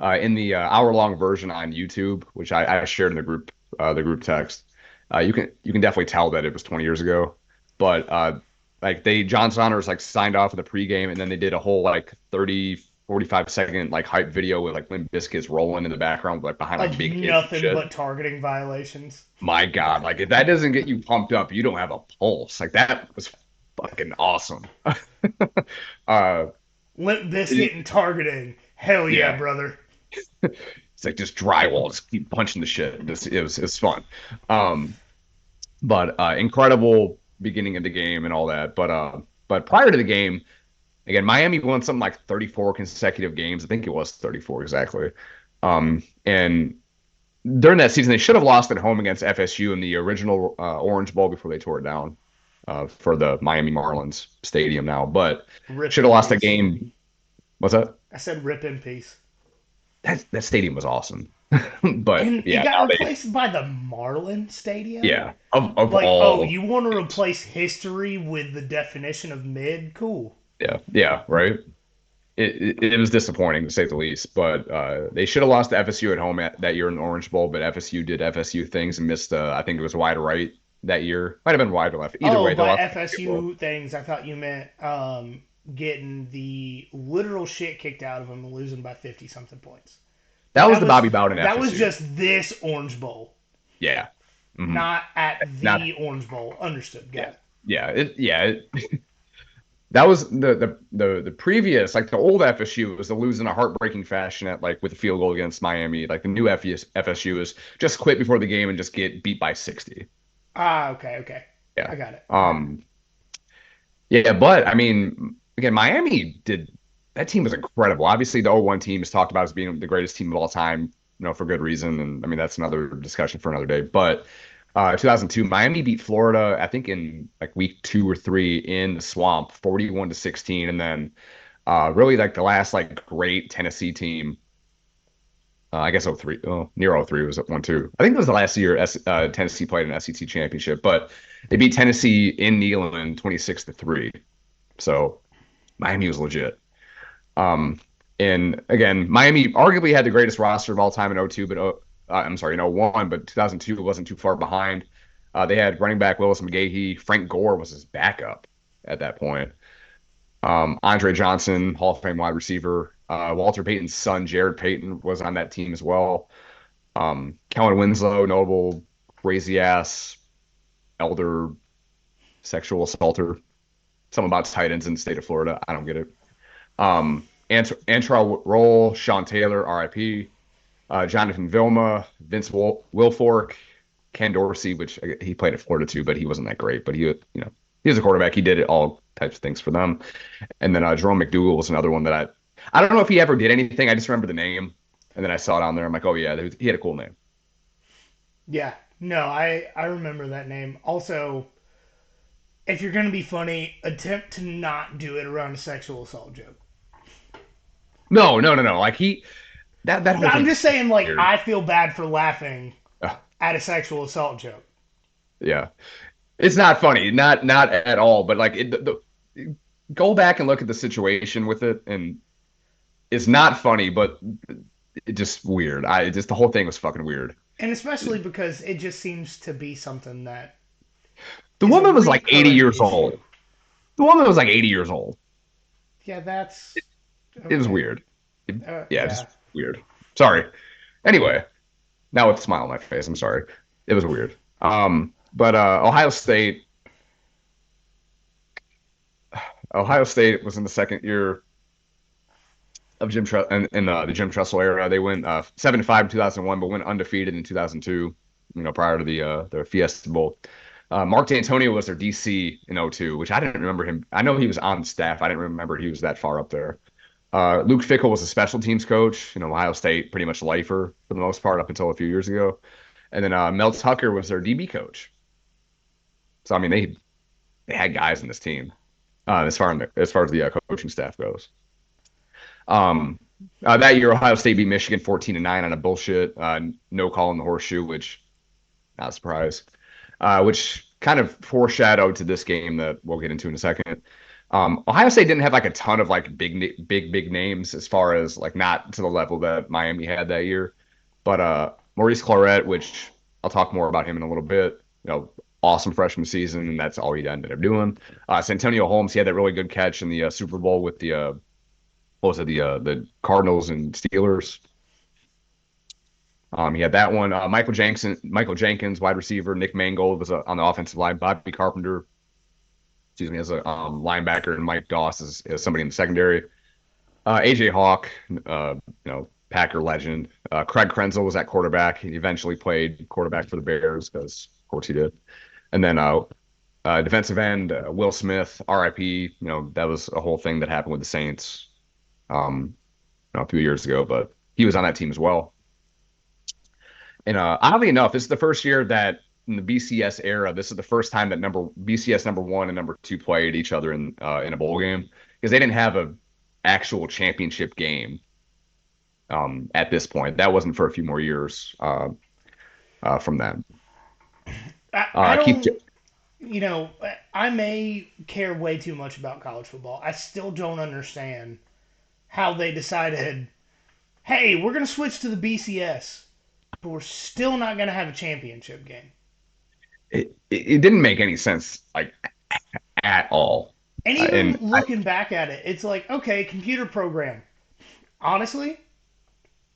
in the hour-long version on YouTube, which I shared in the group text. You can definitely tell that it was 20 years ago. But like John Saunders like signed off in the pregame, and then they did a whole like 30, 45 second like hype video with like Limp Bizkit's rolling in the background, like behind like Like big hits and nothing shit. but targeting violations. My God, like if that doesn't get you pumped up, you don't have a pulse. Like that was fucking awesome. uh, Limp it- Bizkit and targeting. Hell yeah, yeah, brother. it's like just drywall, just keep punching the shit. It was fun. Um, but incredible beginning of the game and all that. But prior to the game, again, Miami won something like 34 consecutive games. I think it was 34 exactly. And during that season, they should have lost at home against FSU in the original Orange Bowl before they tore it down for the Miami Marlins Stadium now. But Rip should have in lost a peace. game. What's that? I said rip in peace. That stadium was awesome. But And it yeah, got now they replaced by the Marlin Stadium? yeah of Like, oh, all you want to replace history with the definition of mid? Cool. yeah right. It was disappointing to say the least. But they should have lost to FSU at home that year in the Orange Bowl. But FSU did FSU things and missed. I think it was wide right that year. Might have been wide or left. Either Oh, way, they by lost the Field Goal. FSU things, I thought you meant getting the literal shit kicked out of them and losing by 50 something points. That But was that the was Bobby Bowden that was FSU. just this Orange Bowl, Yeah. Hmm. not at Not the Orange Bowl. Understood. yeah. Got it. That was the previous, like the old FSU was to lose in a heartbreaking fashion at like with a field goal against Miami. Like the new FSU is just quit before the game and just get beat by 60. Ah, okay, okay. Yeah. I got it. Um yeah, but I mean again, Miami did that team was incredible. Obviously the 0-1 team is talked about as being the greatest team of all time, for good reason. And I mean that's another discussion for another day. But 2002, Miami beat Florida, I think in like week 2 or 3 in the swamp, 41-16. And then really like the last like great Tennessee team, I guess 03, near 03 was at 1-2. I think it was the last year Tennessee played an SEC championship, but they beat Tennessee in Neyland 26-3. So Miami was legit. Um, and again, Miami arguably had the greatest roster of all time in 02, but I'm sorry, in 01, but 2002 wasn't too far behind. They had running back Willis McGahee. Frank Gore was his backup at that point. Andre Johnson, Hall of Fame wide receiver. Walter Payton's son, Jared Payton, was on that team as well. Kellen Winslow, notable crazy ass elder sexual assaulter. Something about tight ends in the state of Florida. I don't get it. Antrell Roll, Sean Taylor, RIP, Jonathan Vilma, Vince Wilfork, Ken Dorsey, which he played at Florida too, but he wasn't that great. But he was a quarterback. He did all types of things for them. And then Jerome McDougal was another one that I don't know if he ever did anything. I just remember the name, and then I saw it on there. I'm like, oh yeah, he had a cool name. Yeah. No, I remember that name. Also, if you're gonna be funny, attempt to not do it around a sexual assault joke. No, no, no, no. Like that whole I'm thing just was saying, like, weird. I feel bad for laughing Uh, at a sexual assault joke. yeah, it's not funny, not at all. But like go back and look at the situation with it, and it's not funny, but it just weird. I just the whole thing was fucking weird. And especially because it just seems to be something that The is a woman was like 80 recurring years issue. old. The woman was like 80 years old. Yeah, that's It was okay. weird. Yeah, Yeah. just weird. Sorry. Anyway, now with a smile on my face, I'm sorry. It was weird. But Ohio State was in the second year of Jim Tressel in the Jim Tressel era. They went 7-5 in 2001, but went undefeated in 2002. Prior to the Fiesta Bowl. Mark D'Antonio was their DC in 02, which I didn't remember him. I know he was on staff. I didn't remember he was that far up there. Luke Fickell was a special teams coach. Ohio State pretty much lifer for the most part up until a few years ago. And then Mel Tucker was their DB coach. So I mean, they had guys in this team as far as the coaching staff goes. Um, that year, Ohio State beat Michigan 14-9 on a bullshit no call in the horseshoe, which not a surprise. Which kind of foreshadowed to this game that we'll get into in a second. Ohio State didn't have like a ton of like big names as far as like not to the level that Miami had that year, but Maurice Claret, which I'll talk more about him in a little bit. Awesome freshman season, and that's all he ended up doing. Santonio Holmes, he had that really good catch in the Super Bowl with the what was it, the Cardinals and Steelers. He had that one. Michael Jenkins, wide receiver. Nick Mangold was on the offensive line. Bobby Carpenter, excuse me, as a linebacker, and Mike Doss as somebody in the secondary. AJ Hawk, Packer legend. Craig Krenzel was at quarterback. He eventually played quarterback for the Bears because, of course, he did. And then defensive end Will Smith, RIP. That was a whole thing that happened with the Saints a few years ago, but he was on that team as well. And oddly enough, this is the first year that in the BCS era, this is the first time that BCS number one and number two played each other in a bowl game because they didn't have a actual championship game at this point. That wasn't for a few more years from then. I Keith, don't, I may care way too much about college football. I still don't understand how they decided, hey, we're going to switch to the BCS, but we're still not going to have a championship game. it didn't make any sense like at all. And And even looking back at it, it's like, okay, computer program. Honestly,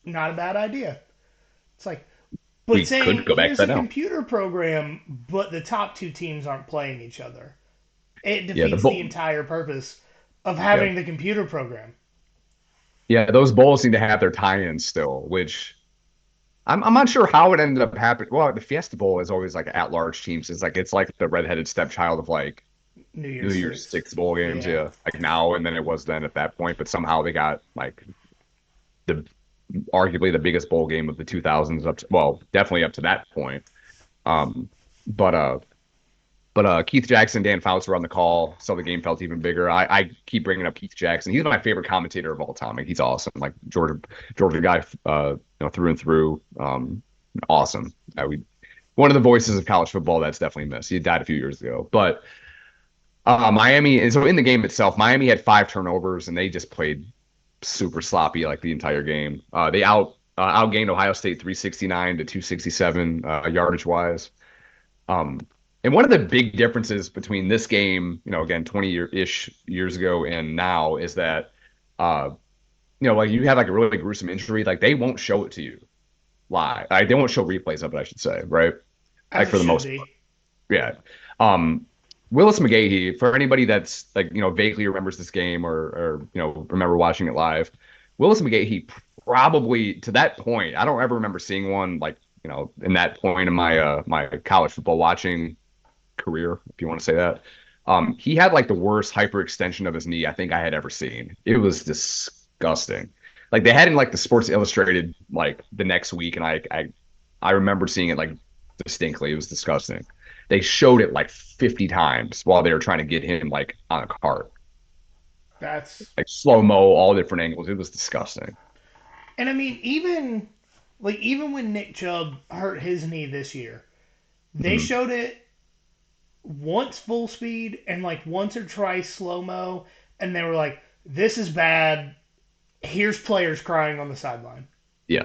not a bad idea. It's like, but we saying, could go back to here's that a now. computer program, but the top two teams aren't playing each other. It Yeah, the defeats the bowl. entire purpose of Yeah, having the computer program. yeah, those bowls seem to have their tie-ins still, which I'm not sure how it ended up happening. Well, the Fiesta Bowl is always like at-large teams. It's like the redheaded stepchild of like New New Year's Year's Six. Six bowl games, Yeah. yeah. Like now and then it was then at that point, but somehow they got like the arguably the biggest bowl game of the 2000s well, definitely up to that point. Um, but Keith Jackson, Dan Fouts were on the call, so the game felt even bigger. I keep bringing up Keith Jackson. He's my favorite commentator of all time. Like he's awesome. Like Georgia guy, through and through. Awesome. One of the voices of college football that's definitely missed. He died a few years ago, but Miami. And so in the game itself, Miami had 5 turnovers, and they just played super sloppy like the entire game. They outgained Ohio State 369 to 267 yardage wise. Um, and one of the big differences between this game, again, 20-ish years ago and now is that, uh, like you have like a really gruesome injury, like they won't show it to you live. They won't show replays of it, I should say, right? As Like it for the should most be. part. Yeah. Um, Willis McGahee, for anybody that's like, vaguely remembers this game or remember watching it live, Willis McGahee probably to that point, I don't ever remember seeing one like, in that point in my college football watching career, if you want to say that. He had like the worst hyperextension of his knee I think I had ever seen. It was disgusting. Like they had in like the Sports Illustrated like the next week, and I remember seeing it like distinctly. It was disgusting. They showed it like 50 times while they were trying to get him like on a cart, That's like slow mo, all different angles. It was disgusting. and I mean even when Nick Chubb hurt his knee this year, they Mhm. showed it once full speed and like once or twice slow mo, and they were like, "This is bad. Here's players crying on the sideline." Yeah,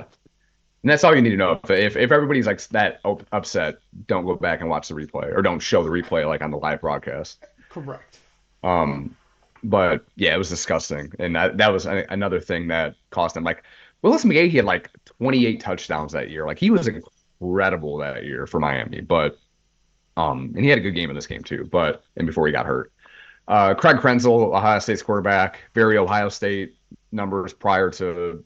and that's all you need to know. If everybody's like that upset, don't go back and watch the replay or don't show the replay like on the live broadcast. Correct. Um, but yeah, it was disgusting, and that was another thing that cost him. Like Willis McGahee had like 28 touchdowns that year. Like he was incredible that year for Miami. But and he had a good game in this game too. But and before he got hurt, Craig Krenzel, Ohio State's quarterback, very Ohio State numbers prior to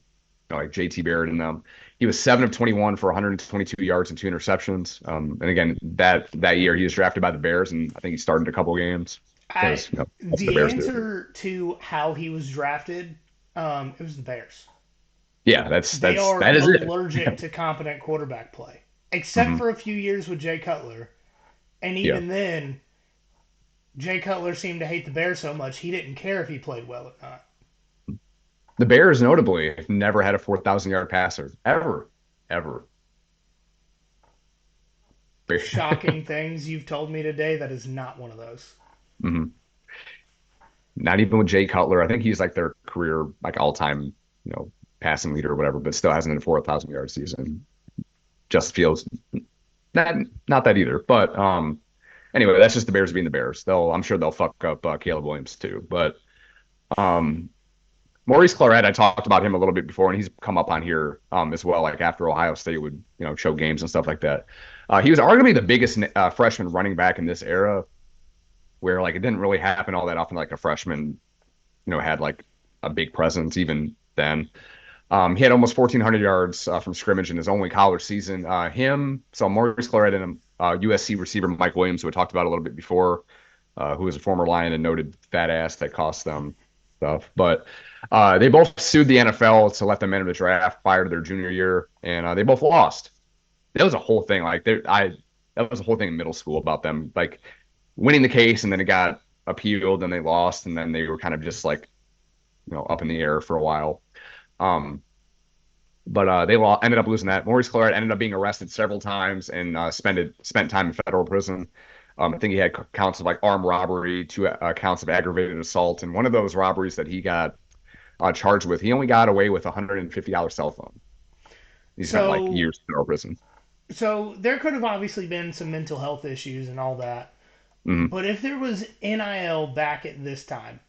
like JT Barrett and them. He was 7 of 21 for 122 yards and 2 interceptions. And again, that year he was drafted by the Bears, and I think he started a couple games I because that's what the the Bears do. answer to how he was drafted, it was the Bears. Yeah, that's They that's are that is it. allergic to competent quarterback play. except Hmm. for a few years with Jay Cutler. And Yeah. even then, Jay Cutler seemed to hate the Bears so much he didn't care if he played well or not. The Bears, notably, never had a 4,000-yard passer ever, ever. Shocking things you've told me today. That is not one of those. Mhm. Not even with Jay Cutler. I think he's like their career, like all-time, passing leader or whatever, but still hasn't had a 4,000-yard season. Just feels not not that either. But anyway, that's just the Bears being the Bears. I'm sure they'll fuck up Caleb Williams too. But um, Maurice Claret, I talked about him a little bit before, and he's come up on here as well. Like after Ohio State would show games and stuff like that. He was arguably the biggest freshman running back in this era, where like it didn't really happen all that often. Like a freshman, had like a big presence even then. He had almost 1,400 yards from scrimmage in his only college season. So Maurice Claret and USC receiver Mike Williams, who I talked about a little bit before, who was a former Lion and noted fat ass that cost them stuff. But they both sued the NFL to let them enter the draft prior to their junior year, and they both lost. That was a whole thing. That was a whole thing in middle school about them like winning the case, and then it got appealed, and they lost, and then they were kind of just like up in the air for a while. Um, but ended up losing that. Maurice Claret ended up being arrested several times and spent time in federal prison. I think he had counts of like armed robbery, two counts of aggravated assault, and one of those robberies that he got charged with, he only got away with a $150 cell phone. He spent like So, years in federal prison. so there could have obviously been some mental health issues and all that. Mm-hmm. But if there was NIL back at this time,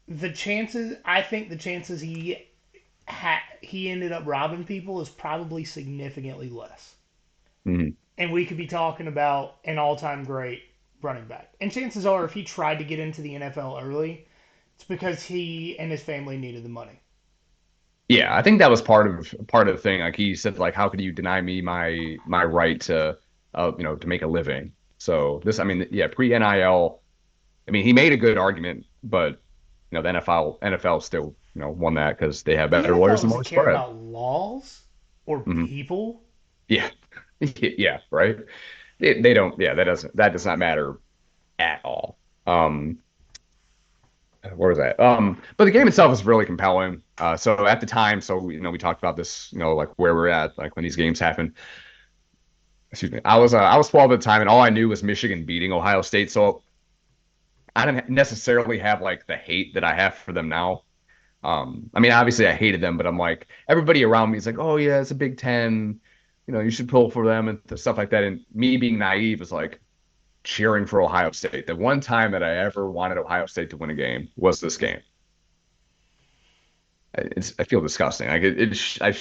I think the chances he ended up robbing people is probably significantly less. Mm-hmm. And we could be talking about an all-time great running back. And chances are, if he tried to get into the NFL early, it's because he and his family needed the money. Yeah, I think that was part of the thing. Like he said, like, how could you deny me my right to to make a living? So this, I mean, yeah, pre NIL. I mean, he made a good argument, but the NFL still won that because they have The better NFL lawyers than doesn't most care spread. about laws or Hmm. people. Yeah, yeah, right. They don't. Yeah, that does not matter at all. Where was that? But the game itself is really compelling. So at the time, so we talked about this, like where we're at, like when these games happen. Excuse me. I was 12 at the time, and all I knew was Michigan beating Ohio State. So I didn't necessarily have like the hate that I have for them now. I mean, obviously I hated them, but I'm like everybody around me is like, oh yeah, it's a Big Ten, you should pull for them and stuff like that. And me being naive is like cheering for Ohio State. The one time that I ever wanted Ohio State to win a game was this game. I feel disgusting. Like I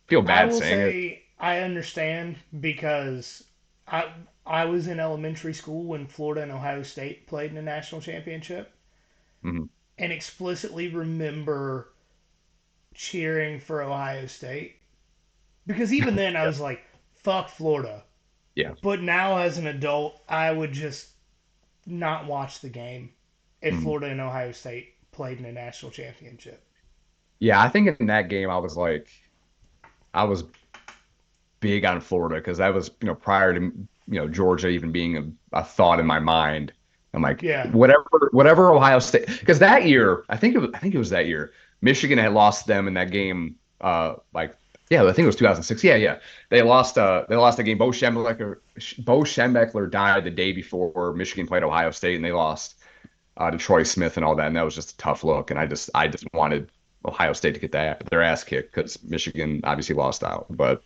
feel I bad will saying it. say I understand because I I was in elementary school when Florida and Ohio State played in a national championship Hmm. and explicitly remember cheering for Ohio State because even then I Yeah, was like fuck Florida. yeah. But now as an adult, I would just not watch the game if Mhm. Florida and Ohio State played in a national championship. Yeah, I think in that game I was big on Florida because that was prior to Georgia even being a thought in my mind. I'm like Yeah, whatever Ohio State because that year I think it was that year Michigan had lost them in that game like yeah I think it was 2006 yeah they lost the game. Bo Schembechler died the day before Michigan played Ohio State, and they lost to Troy Smith and all that, and that was just a tough look. And I just wanted Ohio State to get their ass kicked because Michigan obviously lost out, but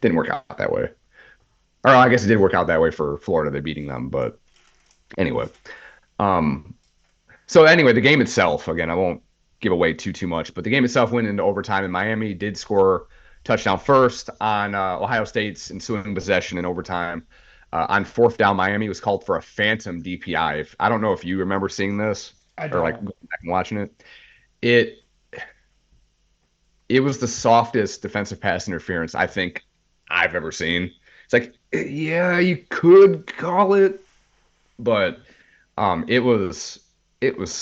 didn't work out that way. Or I guess it did work out that way for Florida, they beating them. But anyway, um, so anyway, the game itself, again, I won't give away too much, but the game itself went into overtime, and Miami did score touchdown first on Ohio State's ensuing possession in overtime. On fourth down, Miami was called for a phantom DPI. I don't know if you remember seeing this I or like don't. going back and watching it. It it was the softest defensive pass interference I think I've ever seen. It's like, yeah, you could call it, but it was it was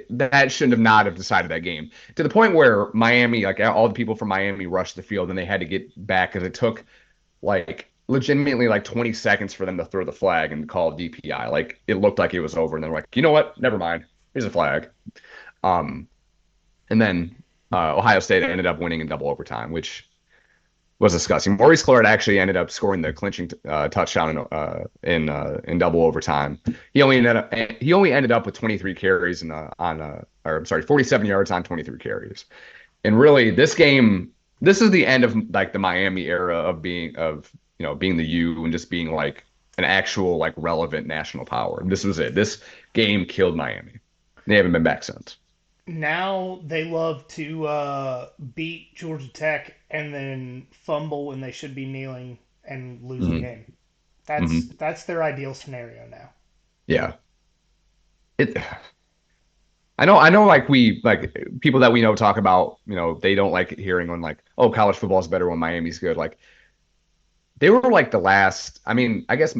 that shouldn't have not have decided that game to the point where Miami, like all the people from Miami rushed the field and they had to get back because it took like legitimately like 20 seconds for them to throw the flag and call DPI. Like it looked like it was over and they're like, you know what? Never mind. Here's a flag. Um, and then Ohio State ended up winning in double overtime, which was disgusting. Maurice Clark actually ended up scoring the clinching touchdown in double overtime. He only ended up with 23 carries and or I'm sorry, 47 yards on 23 carries. And really, this is the end of like the Miami era of being the U and just being like an actual like relevant national power. This was it. This game killed Miami. They haven't been back since. Now they love to beat Georgia Tech and then fumble when they should be kneeling and lose the Hmm. game. That's Hmm. that's their ideal scenario now. Yeah. It. I know. Like people that we know talk about. They don't like hearing on like, oh, college football is better when Miami's good. Like they were like the last. I mean, I guess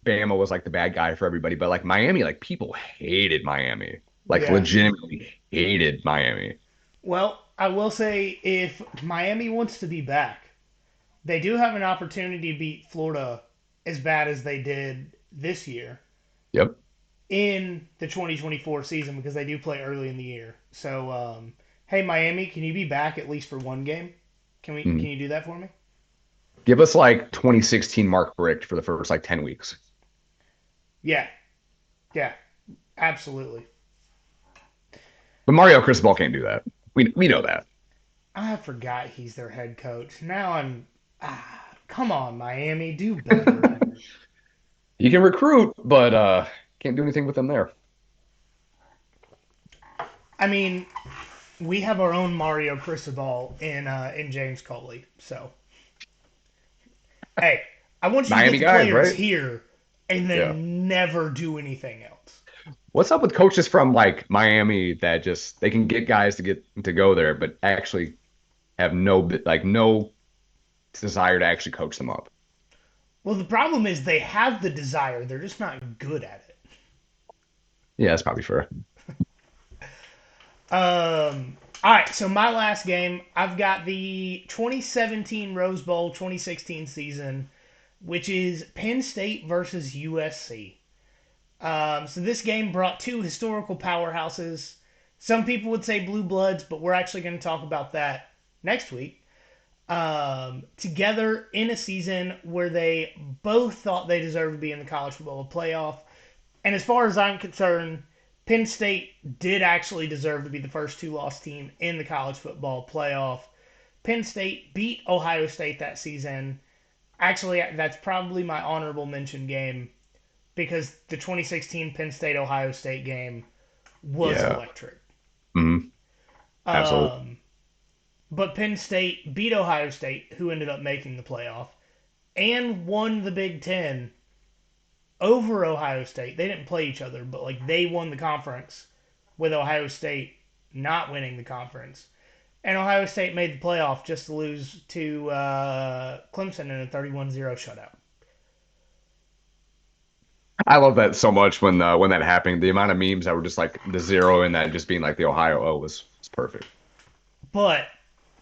Bama was like the bad guy for everybody, but like Miami, like people hated Miami. Like Yeah. legitimately hated Miami. Well, I will say if Miami wants to be back, they do have an opportunity to beat Florida as bad as they did this year Yep. in the 2024 season because they do play early in the year. So, hey, Miami, can you be back at least for one game? Can Mhm. you do that for me? Give us like 2016 Mark Bricht for the first like 10 weeks. Yeah, yeah, absolutely. But Mario Cristobal can't do that. We know that. I forgot he's their head coach. Now come on, Miami, do better. You can recruit, but can't do anything with them there. I mean, we have our own Mario Cristobal in James Coley. So, hey, I want you to get Miami the guys, players right? here and Yeah. then never do anything else. What's up with coaches from like Miami that just they can get guys to go there, but actually have no desire to actually coach them up? Well, the problem is they have the desire, they're just not good at it. Yeah, that's probably fair. All right, so my last game, I've got the 2017 Rose Bowl 2016 season, which is Penn State versus USC. So this game brought two historical powerhouses. Some people would say blue bloods, but we're actually going to talk about that next week. Together in a season where they both thought they deserved to be in the college football playoff. And as far as I'm concerned, Penn State did actually deserve to be the first two-loss team in the college football playoff. Penn State beat Ohio State that season. Actually, that's probably my honorable mention game because the 2016 Penn State Ohio State game was Yeah. electric. Hmm. Absolutely. Um, but Penn State beat Ohio State, who ended up making the playoff, and won the Big Ten over Ohio State. They didn't play each other, but like they won the conference with Ohio State not winning the conference. And Ohio State made the playoff just to lose to Clemson in a 31-0 shutout. I love that so much when that happened. The amount of memes that were just like the zero and that just being like the Ohio O was perfect. But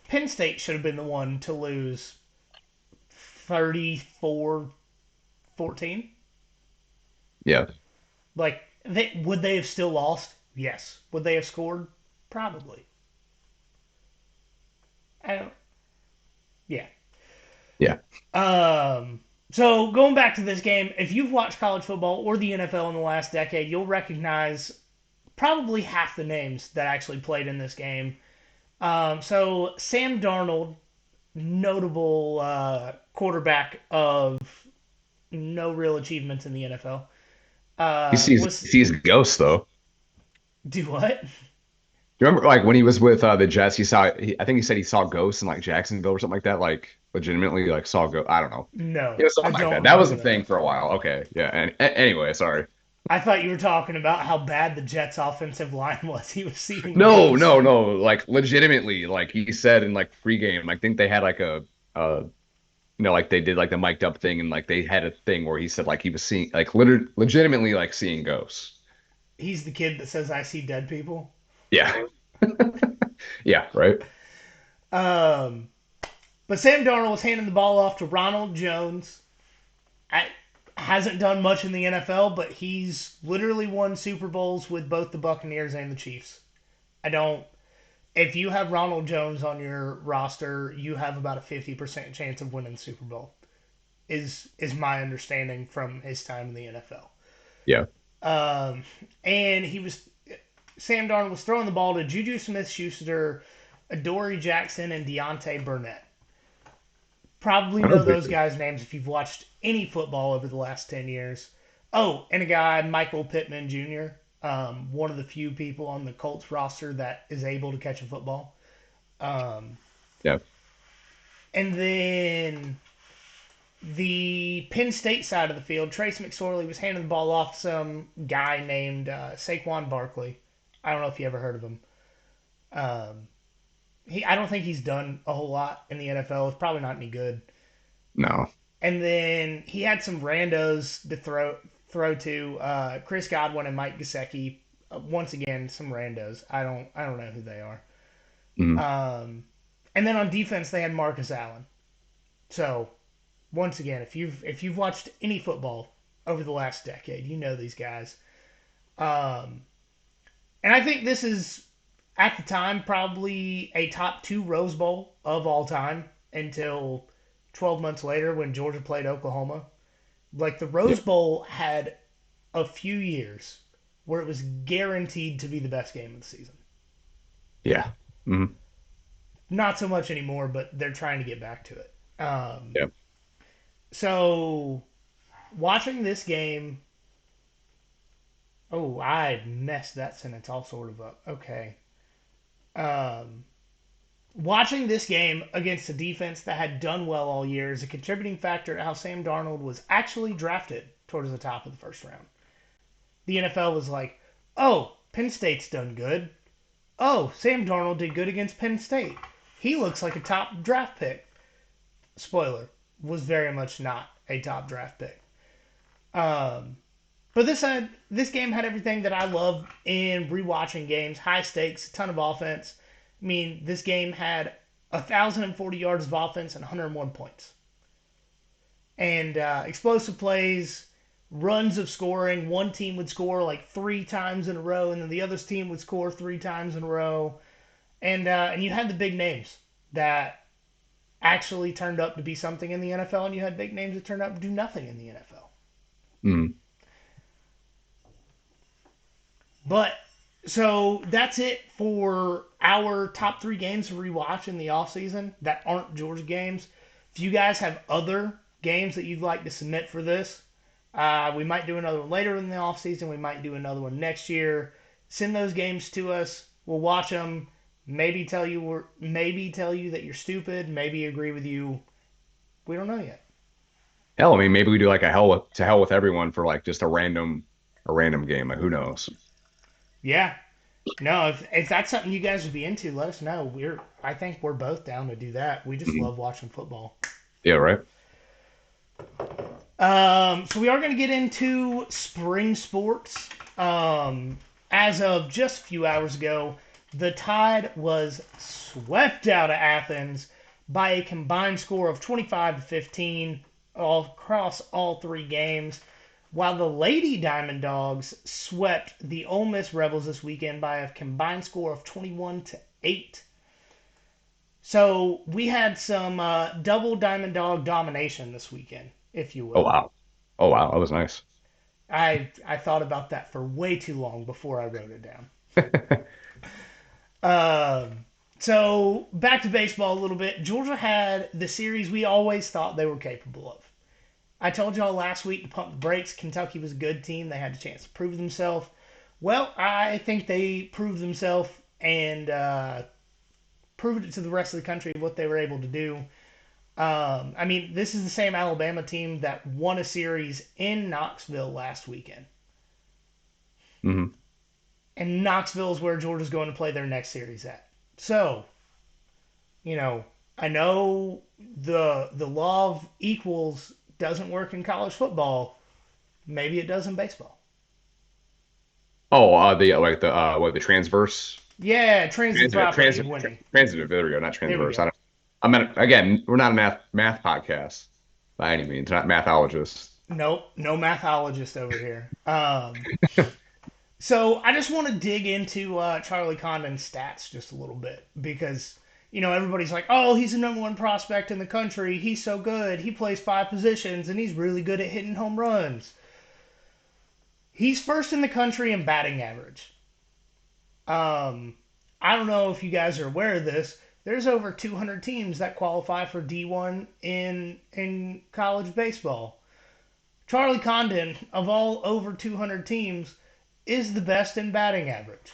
Penn State should have been the one to lose 34-14. Yeah. Like, would they have still lost? Yes. Would they have scored? Probably. I don't. Yeah. Yeah. Um. So going back to this game, if you've watched college football or the NFL in the last decade, you'll recognize probably half the names that actually played in this game. So Sam Darnold, notable quarterback of no real achievements in the NFL, He was sees ghosts though. do what? You remember like when he was with the Jets, I think he said he saw ghosts in like Jacksonville or something like that, like legitimately like saw ghosts. I don't know. No, Yeah, I something like don't that. That was remember a that. thing for a while. Okay. Yeah. And anyway, sorry. I thought you were talking about how bad the Jets' offensive line was. He was seeing No, ghosts. no, no. Like legitimately, like he said in like pregame, I think they had like uh like they did like the mic'd up thing and like they had a thing where he said like he was seeing like legitimately like seeing ghosts. He's the kid that says, "I see dead people." Yeah. Yeah, right. Um, but Sam Darnold was handing the ball off to Ronald Jones. I, hasn't done much in the NFL, but he's literally won Super Bowls with both the Buccaneers and the Chiefs. I don't. If you have Ronald Jones on your roster, you have about a 50% chance of winning the Super Bowl. Is my understanding from his time in the NFL. Yeah. Um, and Sam Darnold was throwing the ball to Juju Smith-Schuster, Adoree Jackson, and Deontay Burnett. Probably I know know those Victor. guys' names if you've watched any football over the last 10 years. Oh, and a guy, Michael Pittman Jr., one of the few people on the Colts roster that is able to catch a football. Um, Yeah. and then the Penn State side of the field, Trace McSorley was handing the ball off to some guy named Saquon Barkley. I don't know if you ever heard of him. Um, I don't think he's done a whole lot in the NFL. It's probably not any good. No. And then he had some randos to throw to Chris Godwin and Mike Gesicki. Once again, some randos. I don't know who they are. Mhm. Um, and then on defense, they had Marcus Allen. So once again, if you've watched any football over the last decade, you know these guys. Um, and I think this is at the time probably a top two Rose Bowl of all time until 12 months later when Georgia played Oklahoma. Like the Yeah. Rose Bowl had a few years where it was guaranteed to be the best game of the season. Yeah. Hmm. Not so much anymore, but they're trying to get back to it. Yeah. So watching this game, oh, I messed that sentence all sort of up. Okay. Um, Watching this game against a defense that had done well all year is a contributing factor to how Sam Darnold was actually drafted towards the top of the first round. The NFL was like, oh, Penn State's done good. Oh, Sam Darnold did good against Penn State. He looks like a top draft pick. Spoiler, was very much not a top draft pick. Um, but this game had everything that I love in rewatching games: high stakes, a ton of offense. I mean, this game had 1,040 yards of offense and 101 points, and explosive plays, runs of scoring. One team would score like three times in a row, and then the other team would score three times in a row. And you had the big names that actually turned up to be something in the NFL, and you had big names that turned up to do nothing in the NFL. Mm. But so that's it for our top three games to rewatch in the off season that aren't Georgia games. If you guys have other games that you'd like to submit for this, we might do another one later in the off season. We might do another one next year. Send those games to us. We'll watch them. Maybe tell you that you're stupid. Maybe agree with you. We don't know yet. Hell, I mean, maybe we do like a hell with everyone for like just a random game. Like who knows? Yeah. No, if that's something you guys would be into, let us know. I think we're both down to do that. We just Mhm. love watching football. Yeah, right. So we are going to get into spring sports. As of just a few hours ago, the Tide was swept out of Athens by a combined score of 25-15 all across all three games, while the Lady Diamond Dogs swept the Ole Miss Rebels this weekend by a combined score of 21-8. So we had some double Diamond Dog domination this weekend, if you Oh will. wow. Oh wow, that was nice. I thought about that for way too long before I wrote it down. Um, so back to baseball a little bit. Georgia had the series we always thought they were capable of. I told y'all last week to pump the brakes. Kentucky was a good team. They had a chance to prove themselves. Well, I think they proved themselves and proved it to the rest of the country what they were able to do. I mean, this is the same Alabama team that won a series in Knoxville last weekend. Hmm. And Knoxville is where Georgia's going to play their next series at. So, you know, I know the law of equals doesn't work in college football. Maybe it does in baseball. Oh, the like the what the transverse Yeah, transit transitive property of transitive winning. transitive. There we go, not There we transverse. go. I mean, again, we're not a math podcast by any means. Not mathologists. Nope, no mathologist over here. So I just want to dig into Charlie Condon's stats just a little bit because everybody's like, oh, he's the number one prospect in the country. He's so good. He plays five positions and he's really good at hitting home runs. He's first in the country in batting average. Um, I don't know if you guys are aware of this. There's over 200 teams that qualify for D1 in college baseball. Charlie Condon, of all over 200 teams, is the best in batting average.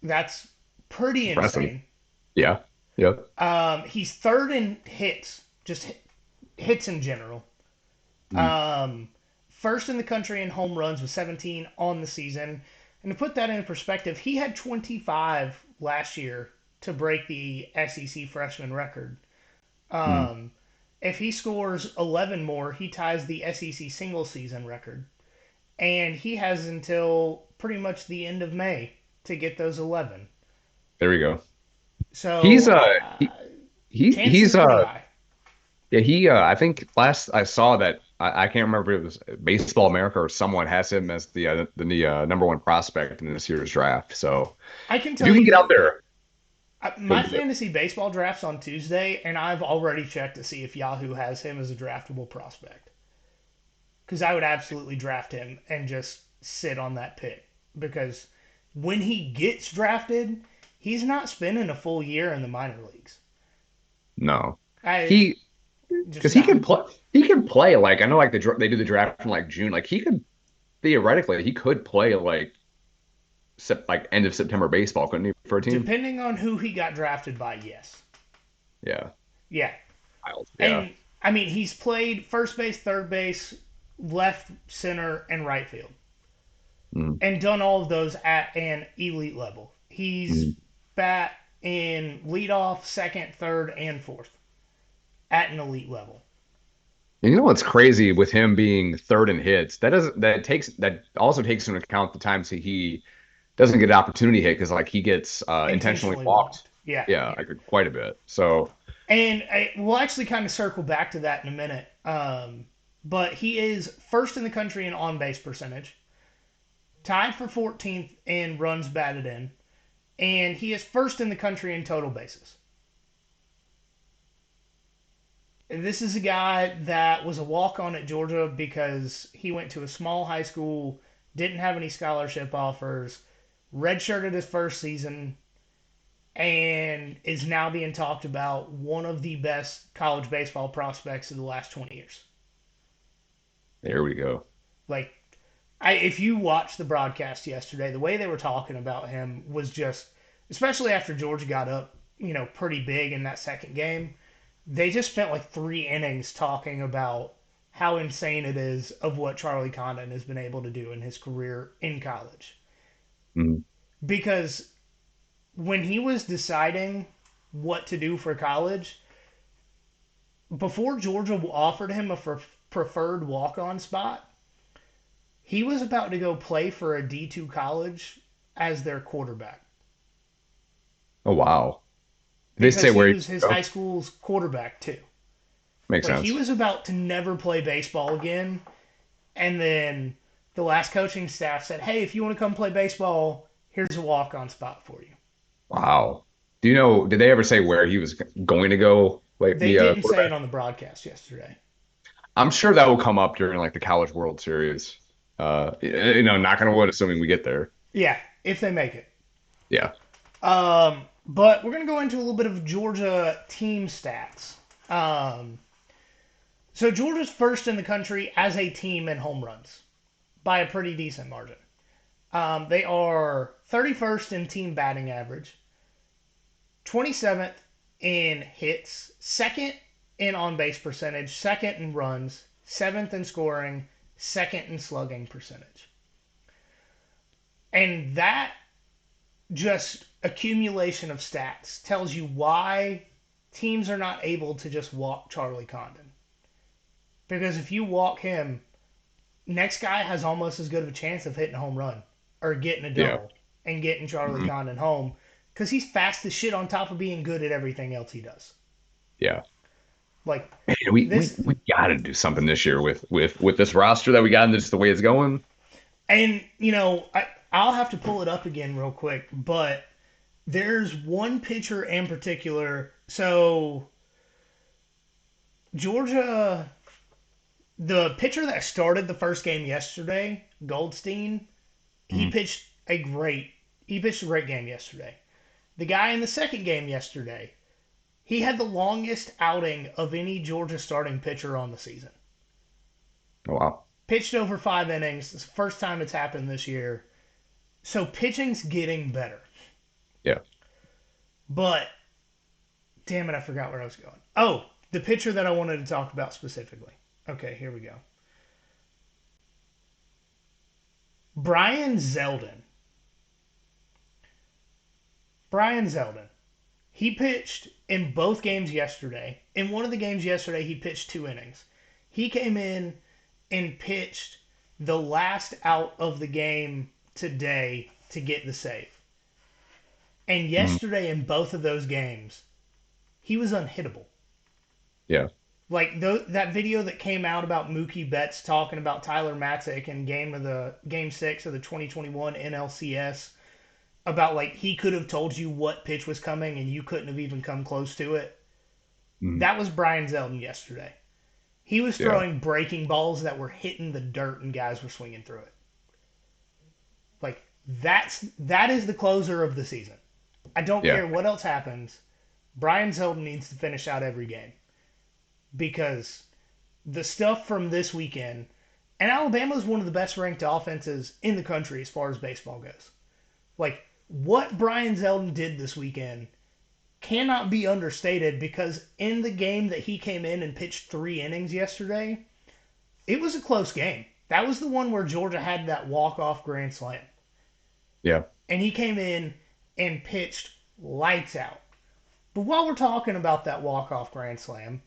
That's pretty Impressive. insane. Yeah. Yeah. He's third in hits, just hits in general. Mm. Um, First in the country in home runs with 17 on the season. And to put that in perspective, he had 25 last year to break the SEC freshman record. Mm. Um, if he scores 11 more, he ties the SEC single season record. And he has until pretty much the end of May to get those 11. There we go. So He's he's chances are pretty high. yeah, I think last I saw that I can't remember if it was Baseball America or someone has him as the number one prospect in this year's draft. So I can if tell you can get out you, there, my he'll be there. fantasy baseball draft's on Tuesday, and I've already checked to see if Yahoo has him as a draftable prospect. Because I would absolutely draft him and just sit on that pick. Because when he gets drafted, he's not spending a full year in the minor leagues. No, I he just because he can not. play. He can play like I know like they do the draft in like June. Like he could theoretically he could play like like end of September baseball, couldn't he, for a team? Depending on who he got drafted by, yes. Yeah, Yeah. wild. Yeah. And I mean, he's played first base, third base, left, center, and right field, Mm. and done all of those at an elite level. He's Mm. bat in leadoff, second, third, and fourth at an elite level. And you know what's crazy with him being third in hits? That also takes into account the times he doesn't get an opportunity hit because like he gets intentionally Intentionally walked. walked. Yeah, Yeah, yeah. like quite a bit. So And we'll actually kind of circle back to that in a minute. But he is first in the country in on base percentage, tied for 14th in runs batted in, and he is first in the country in total bases. This is a guy that was a walk on at Georgia because he went to a small high school, didn't have any scholarship offers, redshirted his first season, and is now being talked about one of the best college baseball prospects of the last 20 years. there we go. Like, if you watched the broadcast yesterday, the way they were talking about him was just, especially after Georgia got up, pretty big in that second game, they just spent like 3 innings talking about how insane it is of what Charlie Condon has been able to do in his career in college. Mm. Because when he was deciding what to do for college, before Georgia offered him a preferred walk on spot, he was about to go play for a D2 college as their quarterback Oh wow. Did they say because he where he was his go? high school's quarterback too. Makes Like he sense. was about to never play baseball again, and then the last coaching staff said, "Hey, if you want to come play baseball, here's a walk on spot for you." Wow. Do you know, did they ever say where he was going to go, like They be a didn't say quarterback? it on the broadcast yesterday. I'm sure that will come up during like the College World Series. Knock on wood, assuming we get there. Yeah, if they make it. Yeah. But we're going to go into a little bit of Georgia team stats. Um, so Georgia's first in the country as a team in home runs by a pretty decent margin. They are 31st in team batting average, 27th in hits, second in on base percentage, second in runs, seventh in scoring, second in slugging percentage. And that just accumulation of stats tells you why teams are not able to just walk Charlie Condon. Because if you walk him, next guy has almost as good of a chance of hitting a home run or getting a Yeah. double and getting Charlie Mhm. Condon home because he's fast as shit on top of being good at everything else he does. Yeah. Like Man, we this, we got to do something this year with this roster that we got and just the way it's going. and I'll have to pull it up again real quick, but there's one pitcher in particular. So Georgia, the pitcher that started the first game yesterday, Goldstein, he Mhm. pitched a great he pitched a great game yesterday. The guy in the second game yesterday, he had the longest outing of any Georgia starting pitcher on the season. Oh, wow. Pitched over 5 innings. It's the first time it's happened this year. So pitching's getting better. Yeah. But damn it, I forgot where I was going. Oh, the pitcher that I wanted to talk about specifically. Okay, here we go. Brian Zeldin. Brian Zeldin. He pitched in both games yesterday. In one of the games yesterday, he pitched 2 innings. He came in and pitched the last out of the game today to get the save. And Mhm. yesterday, in both of those games, he was unhittable. Yeah. Like that video that came out about Mookie Betts talking about Tyler Matzik in game 6 of the 2021 NLCS about like he could have told you what pitch was coming and you couldn't have even come close to it. Mhm. That was Brian Zeldin yesterday. He was Yeah. throwing breaking balls that were hitting the dirt and guys were swinging through it. Like that is the closer of the season. I don't Yeah. care what else happens. Brian Zeldin needs to finish out every game because the stuff from this weekend, and Alabama is one of the best ranked offenses in the country as far as baseball goes. Like what Brian Zeldin did this weekend cannot be understated because in the game that he came in and pitched 3 innings yesterday, it was a close game. That was the one where Georgia had that walk-off grand slam. Yeah. And he came in and pitched lights out. But while we're talking about that walk-off grand slam,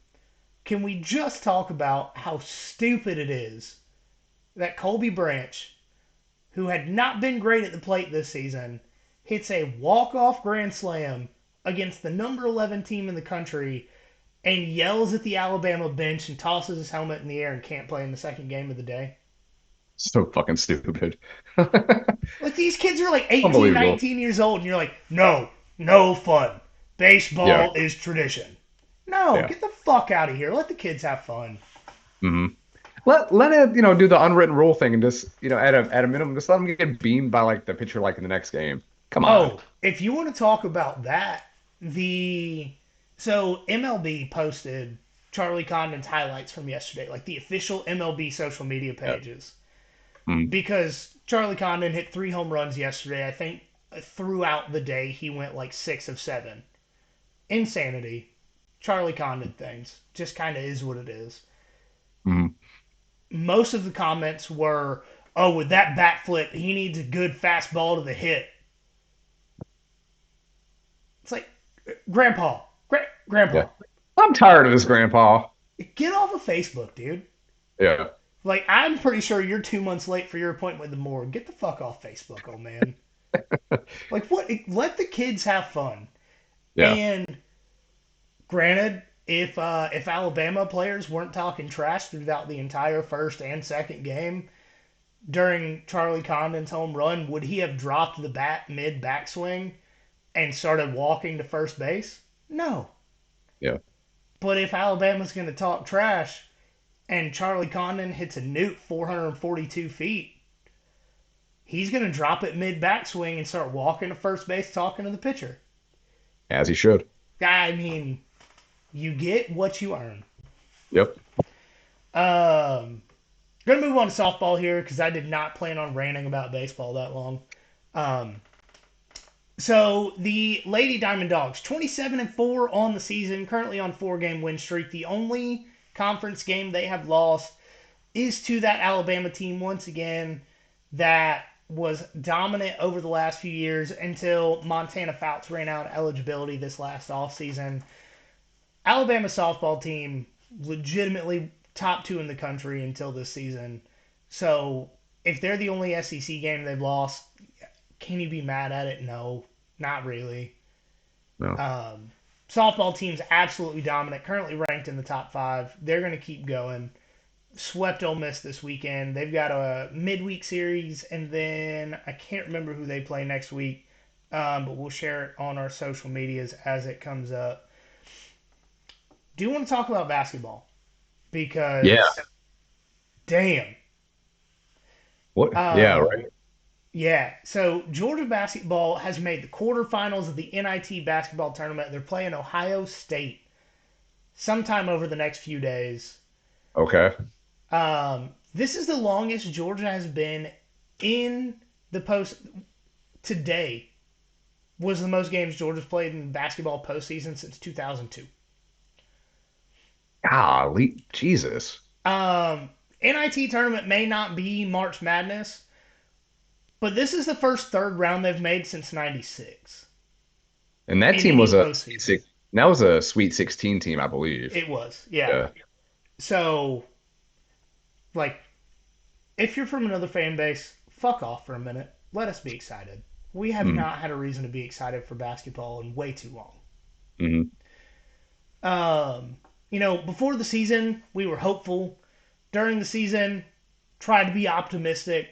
can we just talk about how stupid it is that Colby Branch, who had not been great at the plate this season, hits a walk-off grand slam against the number 11 team in the country and yells at the Alabama bench and tosses his helmet in the air and can't play in the second game of the day? So fucking stupid. Like these kids are like 18, Unbelievable. 19 years old, and you're like, no, no fun. Yeah. Baseball is tradition. No, Yeah. get the fuck out of here. Let the kids have fun. hmm let it, do the unwritten rule thing and just, at a minimum, just let them get beamed by like the pitcher like in the next game. Come on. Oh, if you want to talk about that, the so MLB posted Charlie Condon's highlights from yesterday, like the official MLB social media Yeah. pages, Mhm. because Charlie Condon hit 3 home runs yesterday. I think throughout the day he went like 6 of 7. Insanity. Charlie Condon things. Just kind of is what it is. Mhm. Most of the comments were, "Oh, with that bat flip, he needs a good fastball to the hit." It's like, Grandpa, Yeah. Grandpa, I'm tired of this, Grandpa. get off of Facebook, dude. Yeah. Like, I'm pretty sure you're 2 months late for your appointment with the morgue. Get the fuck off Facebook, old man. Like, what? Let the kids have fun. Yeah. And granted, if Alabama players weren't talking trash throughout the entire first and second game during Charlie Condon's home run, would he have dropped the bat mid backswing and started walking to first base? No. Yeah. But if Alabama's going to talk trash and Charlie Condon hits a newt 442 feet, he's going to drop it mid backswing and start walking to first base talking to the pitcher. As he should. I mean, you get what you earn. Yep. Gonna move on to softball here because I did not plan on ranting about baseball that long. Um, so the Lady Diamond Dogs, 27-4 on the season, currently on 4 game win streak. The only conference game they have lost is to that Alabama team once again that was dominant over the last few years until Montana Fouts ran out of eligibility this last offseason. Alabama softball team legitimately top 2 in the country until this season. So if they're the only SEC game they've lost, can you be mad at it? No, not really. No. Um, Softball team's absolutely dominant, currently ranked in the top five. They're going to keep going. Swept Ole Miss this weekend. They've got a midweek series, and then I can't remember who they play next week, but we'll share it on our social medias as it comes up. Do you want to talk about basketball? Yeah. Because, damn. What? Yeah. Um, Right. yeah, so Georgia basketball has made the quarterfinals of the NIT basketball tournament. They're playing Ohio State sometime over the next few days. Okay. This is the longest Georgia has been in the post. Today was the most games Georgia's played in basketball postseason since 2002. Golly, Jesus. NIT tournament may not be March Madness, but this is the first third round they've made since '96 And that in team any was a postseason. that was a Sweet 16 team, I believe. It was, yeah. Yeah. So, like, if you're from another fan base, fuck off for a minute. Let us be excited. We have Mm-hmm. not had a reason to be excited for basketball in way too long. Mm-hmm. Um, before the season, we were hopeful. During the season, tried to be optimistic.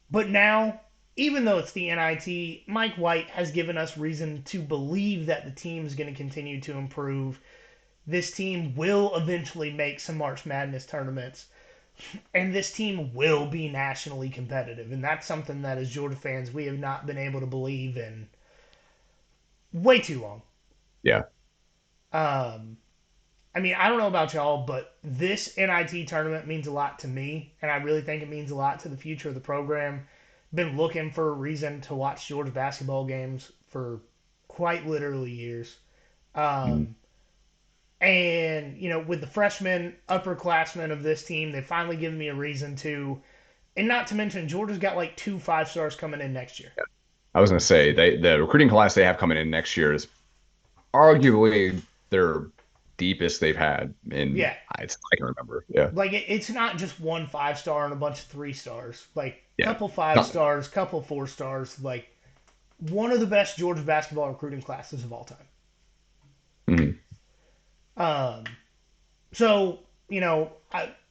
But now, even though it's the NIT, Mike White has given us reason to believe that the team is going to continue to improve. This team will eventually make some March Madness tournaments, and this team will be nationally competitive. And that's something that, as Georgia fans, we have not been able to believe in way too long. Yeah. Um, I mean, I don't know about y'all, but this NIT tournament means a lot to me, and I really think it means a lot to the future of the program. Been looking for a reason to watch Georgia basketball games for quite literally years. Mm-hmm. Um, and, with the freshmen, upperclassmen of this team, they've finally given me a reason to. And not to mention, Georgia's got like two 5 stars coming in next year. I was gonna say the recruiting class they have coming in next year is arguably their deepest they've had in Yeah. I can remember. Yeah. Like, it's not just one 5 star and a bunch of 3 stars. Like, Yeah. couple five No. stars, couple 4 stars. Like, one of the best Georgia basketball recruiting classes of all time. Mhm. Um, so,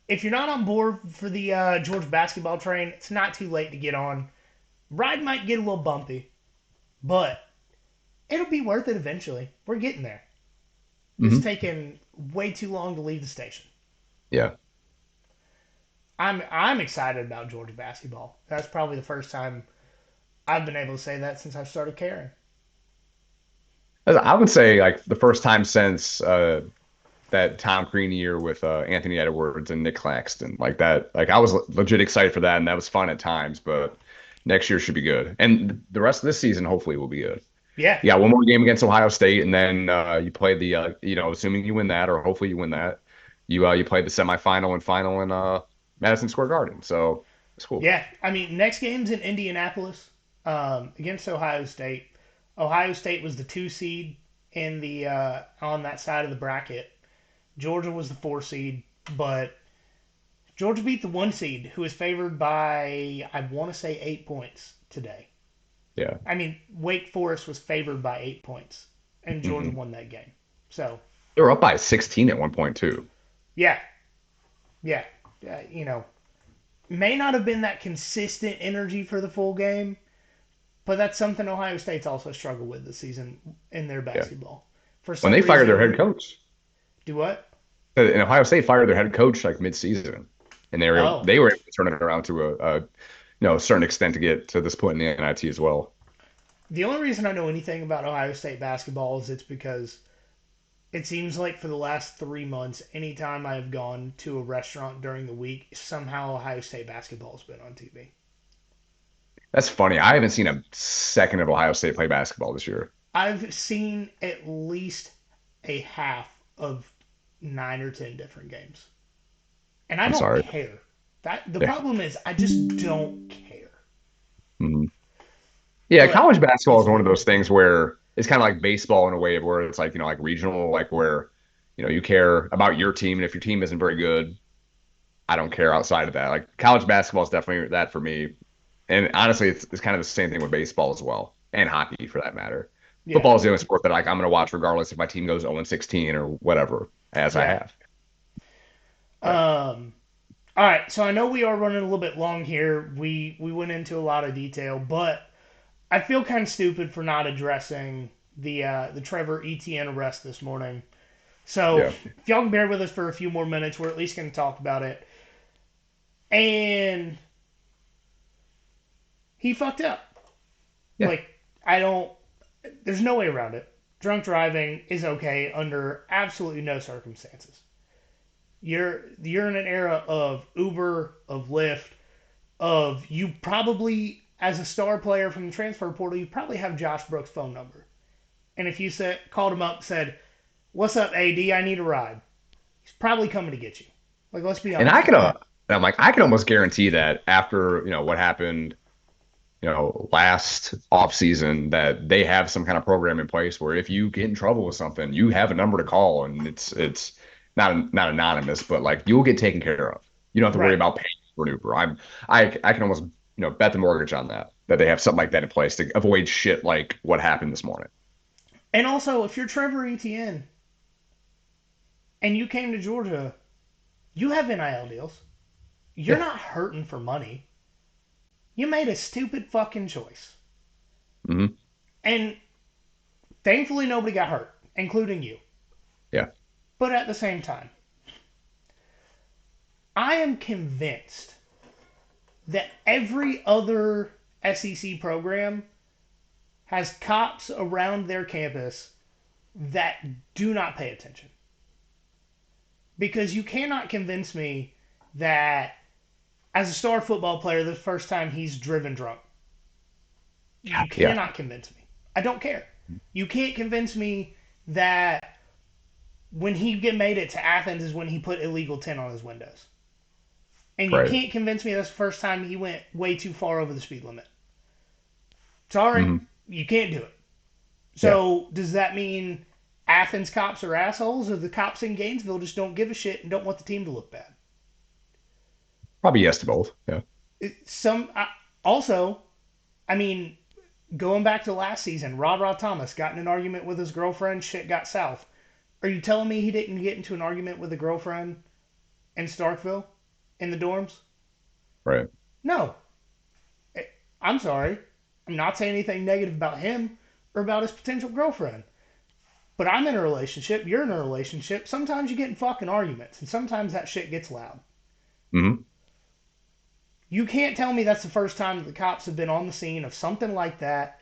if you're not on board for the Georgia basketball train, it's not too late to get on. Ride might get a little bumpy, but it'll be worth it eventually. We're getting there. It's Mhm. taken way too long to leave the station. Yeah. I'm excited about Georgia basketball. That's probably the first time I've been able to say that since I've started caring. I would say like the first time since that Tom Crean year with Anthony Edwards and Nick Claxton. Like that, like I was legit excited for that, and that was fun at times. But next year should be good, and the rest of this season hopefully will be good. Yeah, Yeah, one more game against Ohio State, and then you play the assuming you win that, or hopefully you win that, you play the semifinal and final in Madison Square Garden. So it's cool. yeah. I mean, next game's in Indianapolis against Ohio State. Ohio State was the 2 seed in the on that side of the bracket. Georgia was the 4 seed, but Georgia beat the 1 seed, who is favored by I want to say 8 points today. Yeah. I mean, Wake Forest was favored by 8 points, and Georgia Hmm. won that game. So They were up by 16 at one point too. yeah, yeah, may not have been that consistent energy for the full game, but that's something Ohio State's also struggled with this season in their Yeah. basketball. For When some they fired their head reason, coach, do what? and Ohio State fired their head coach like mid-season, and Oh, they were able to turn it around to a certain extent to get to this point in the NIT as well. the only reason I know anything about Ohio State basketball is it's because it seems like for the last 3 months, anytime I've gone to a restaurant during the week, somehow Ohio State basketball has been on TV. That's funny. I haven't seen a second of Ohio State play basketball this year. I've seen at least a half of 9 or 10 different games, and I I'm don't sorry. care. That the Yeah. problem is I just don't care. Mhm. Yeah, But college basketball it's is one of fun. those things where it's kind of like baseball in a way where it's like, like regional, like where, you care about your team. And if your team isn't very good, I don't care outside of that. Like college basketball is definitely that for me. And honestly, it's kind of the same thing with baseball as well, and hockey for that matter. Yeah, Football is the only sport that like I'm going to watch regardless if my team goes 0-16 or whatever, as I yeah. have. But Um, all right, so I know we are running a little bit long here. We went into a lot of detail, but I feel kind of stupid for not addressing the Trevor Etienne arrest this morning. So yeah, if y'all can bear with us for a few more minutes, we're at least going to talk about it. And he fucked up. yeah, Like I don't. There's no way around it. Drunk driving is okay under absolutely no circumstances. You're in an era of Uber, of Lyft, of you probably as a star player from the transfer portal, you probably have Josh Brooks' phone number. And if you called him up, said, "What's up, AD? I need a ride," he's probably coming to get you. Like, let's be and honest here. I'm like I can almost guarantee that after what happened last off season that they have some kind of program in place where if you get in trouble with something, you have a number to call and it's not anonymous, but like you'll get taken care of. You don't have to worry Right. about paying for an Uber. I can almost bet the mortgage on that they have something like that in place to avoid shit like what happened this morning. And also, if you're Trevor Etienne and you came to Georgia, you have NIL deals. You're Yeah. not hurting for money. You made a stupid fucking choice. Hmm. And thankfully, nobody got hurt, including you. Yeah. But at the same time, I am convinced that every other SEC program has cops around their campus that do not pay attention. Because you cannot convince me that as a star football player, the first time he's driven drunk. You Yeah. cannot convince me. I don't care. You can't convince me that when he get made it to Athens is when he put illegal tint on his windows. And you Right. can't convince me that's the first time he went way too far over the speed limit. Sorry, Hmm. you can't do it. Yeah. So does that mean Athens cops are assholes, or the cops in Gainesville just don't give a shit and don't want the team to look bad? Probably yes to both. Yeah. Some also, I mean, going back to last season, Rod Thomas got in an argument with his girlfriend. Shit got south. Are you telling me he didn't get into an argument with a girlfriend in Starkville in the dorms? Right. No. I'm sorry. I'm not saying anything negative about him or about his potential girlfriend. But I'm in a relationship. You're in a relationship. Sometimes you get in fucking arguments, and sometimes that shit gets loud. Hmm. You can't tell me that's the first time that the cops have been on the scene of something like that.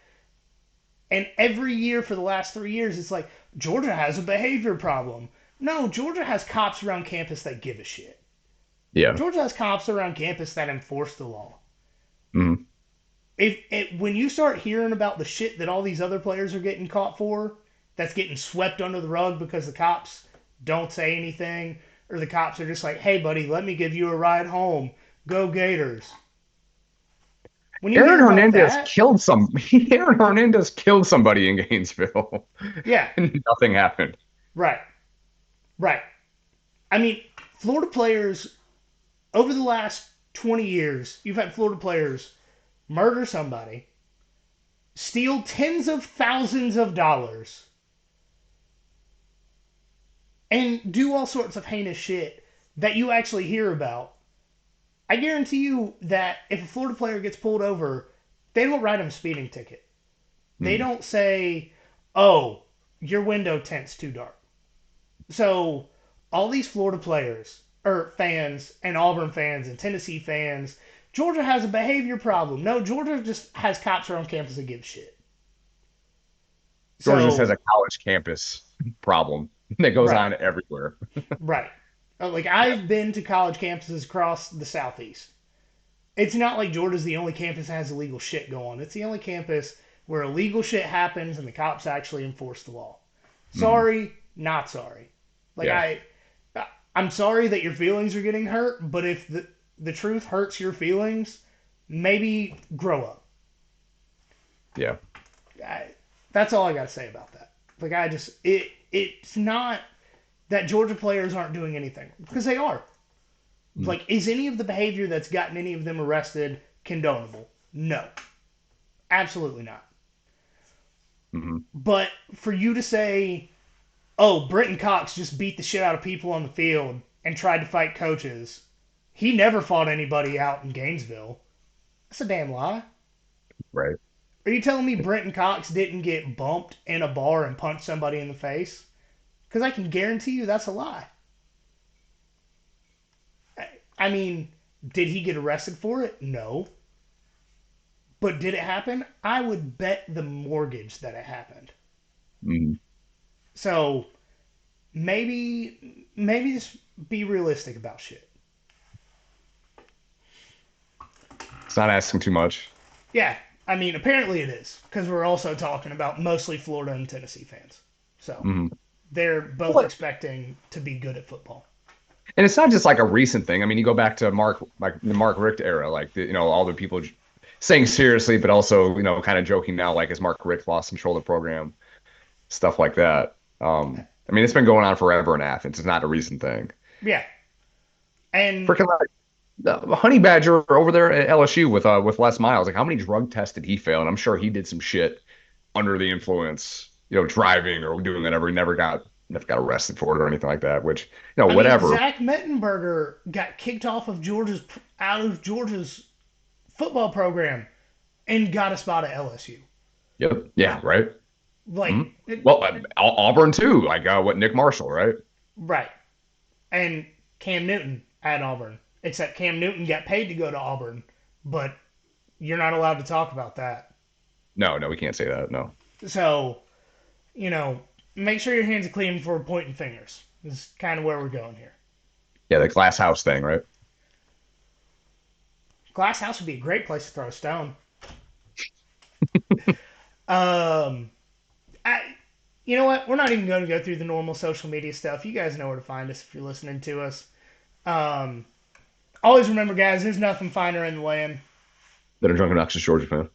And every year for the last 3 years, it's like Georgia has a behavior problem. No, Georgia has cops around campus that give a shit. Yeah. Georgia has cops around campus that enforce the law. Hmm. When you start hearing about the shit that all these other players are getting caught for, that's getting swept under the rug because the cops don't say anything, or the cops are just like, "Hey, buddy, let me give you a ride home. Go Gators." When you Aaron hear about Hernandez that, killed some. Aaron Hernandez killed somebody in Gainesville, yeah, and nothing happened. right, right. I mean, Florida players over the last 20 years, you've had Florida players murder somebody, steal tens of thousands of dollars, and do all sorts of heinous shit that you actually hear about. I guarantee you that if a Florida player gets pulled over, they don't write him a speeding ticket. They Hmm. don't say, "Oh, your window tint's too dark." So all these Florida players or fans and Auburn fans and Tennessee fans, Georgia has a behavior problem. No, Georgia just has cops around campus that give shit. Georgia just has So a college campus problem that goes right, on everywhere. right. Like Yeah. I've been to college campuses across the southeast. It's not like Georgia's the only campus that has illegal shit going. It's the only campus where illegal shit happens and the cops actually enforce the law. Hmm. Sorry, not sorry. Like Yeah. I'm sorry that your feelings are getting hurt, but if the truth hurts your feelings, maybe grow up. Yeah. I, that's all I got to say about that. Like it's not that Georgia players aren't doing anything because they are. Mm-hmm. Like, is any of the behavior that's gotten any of them arrested condonable? No, absolutely not. Mm-hmm. But for you to say, oh, Brenton Cox just beat the shit out of people on the field and tried to fight coaches, he never fought anybody out in Gainesville. That's a damn lie. Right. Are you telling me Brenton Cox didn't get bumped in a bar and punch somebody in the face? Because I can guarantee you that's a lie. I mean, did he get arrested for it? No. But did it happen? I would bet the mortgage that it happened. Mm-hmm. So maybe just be realistic about shit. It's not asking too much. Yeah, I mean, apparently it is because we're also talking about mostly Florida and Tennessee fans. So Mm-hmm. they're both Well, expecting to be good at football. and it's not just like a recent thing. I mean, you go back to Mark, like the Mark Richt era, like all the people saying seriously, but also kind of joking now, like as Mark Richt lost control of the program, stuff like that. I mean, it's been going on forever in Athens. It's not a recent thing. Yeah, and Freaking like the Honey Badger over there at LSU with Les Miles. Like, how many drug tests did he fail? And I'm sure he did some shit under the influence, driving or doing whatever. He never got arrested for it or anything like that. Which I mean, whatever. Zach Mettenberger got kicked off of Georgia's football program and got a spot at LSU. Yep. Yeah. Right. Like, Mhm. Well, Auburn too. Like what Nick Marshall, right? right. And Cam Newton at Auburn. Except Cam Newton got paid to go to Auburn, but you're not allowed to talk about that. No, no, we can't say that. No. So, you know, make sure your hands are clean before pointing fingers. Is kind of where we're going here. Yeah, the glass house thing, right? Glass House would be a great place to throw a stone. Um, I, you know what? We're not even going to go through the normal social media stuff. You guys know where to find us if you're listening to us. Um, always remember, guys, there's nothing finer in the land. That a drunken obnoxious Georgia fan.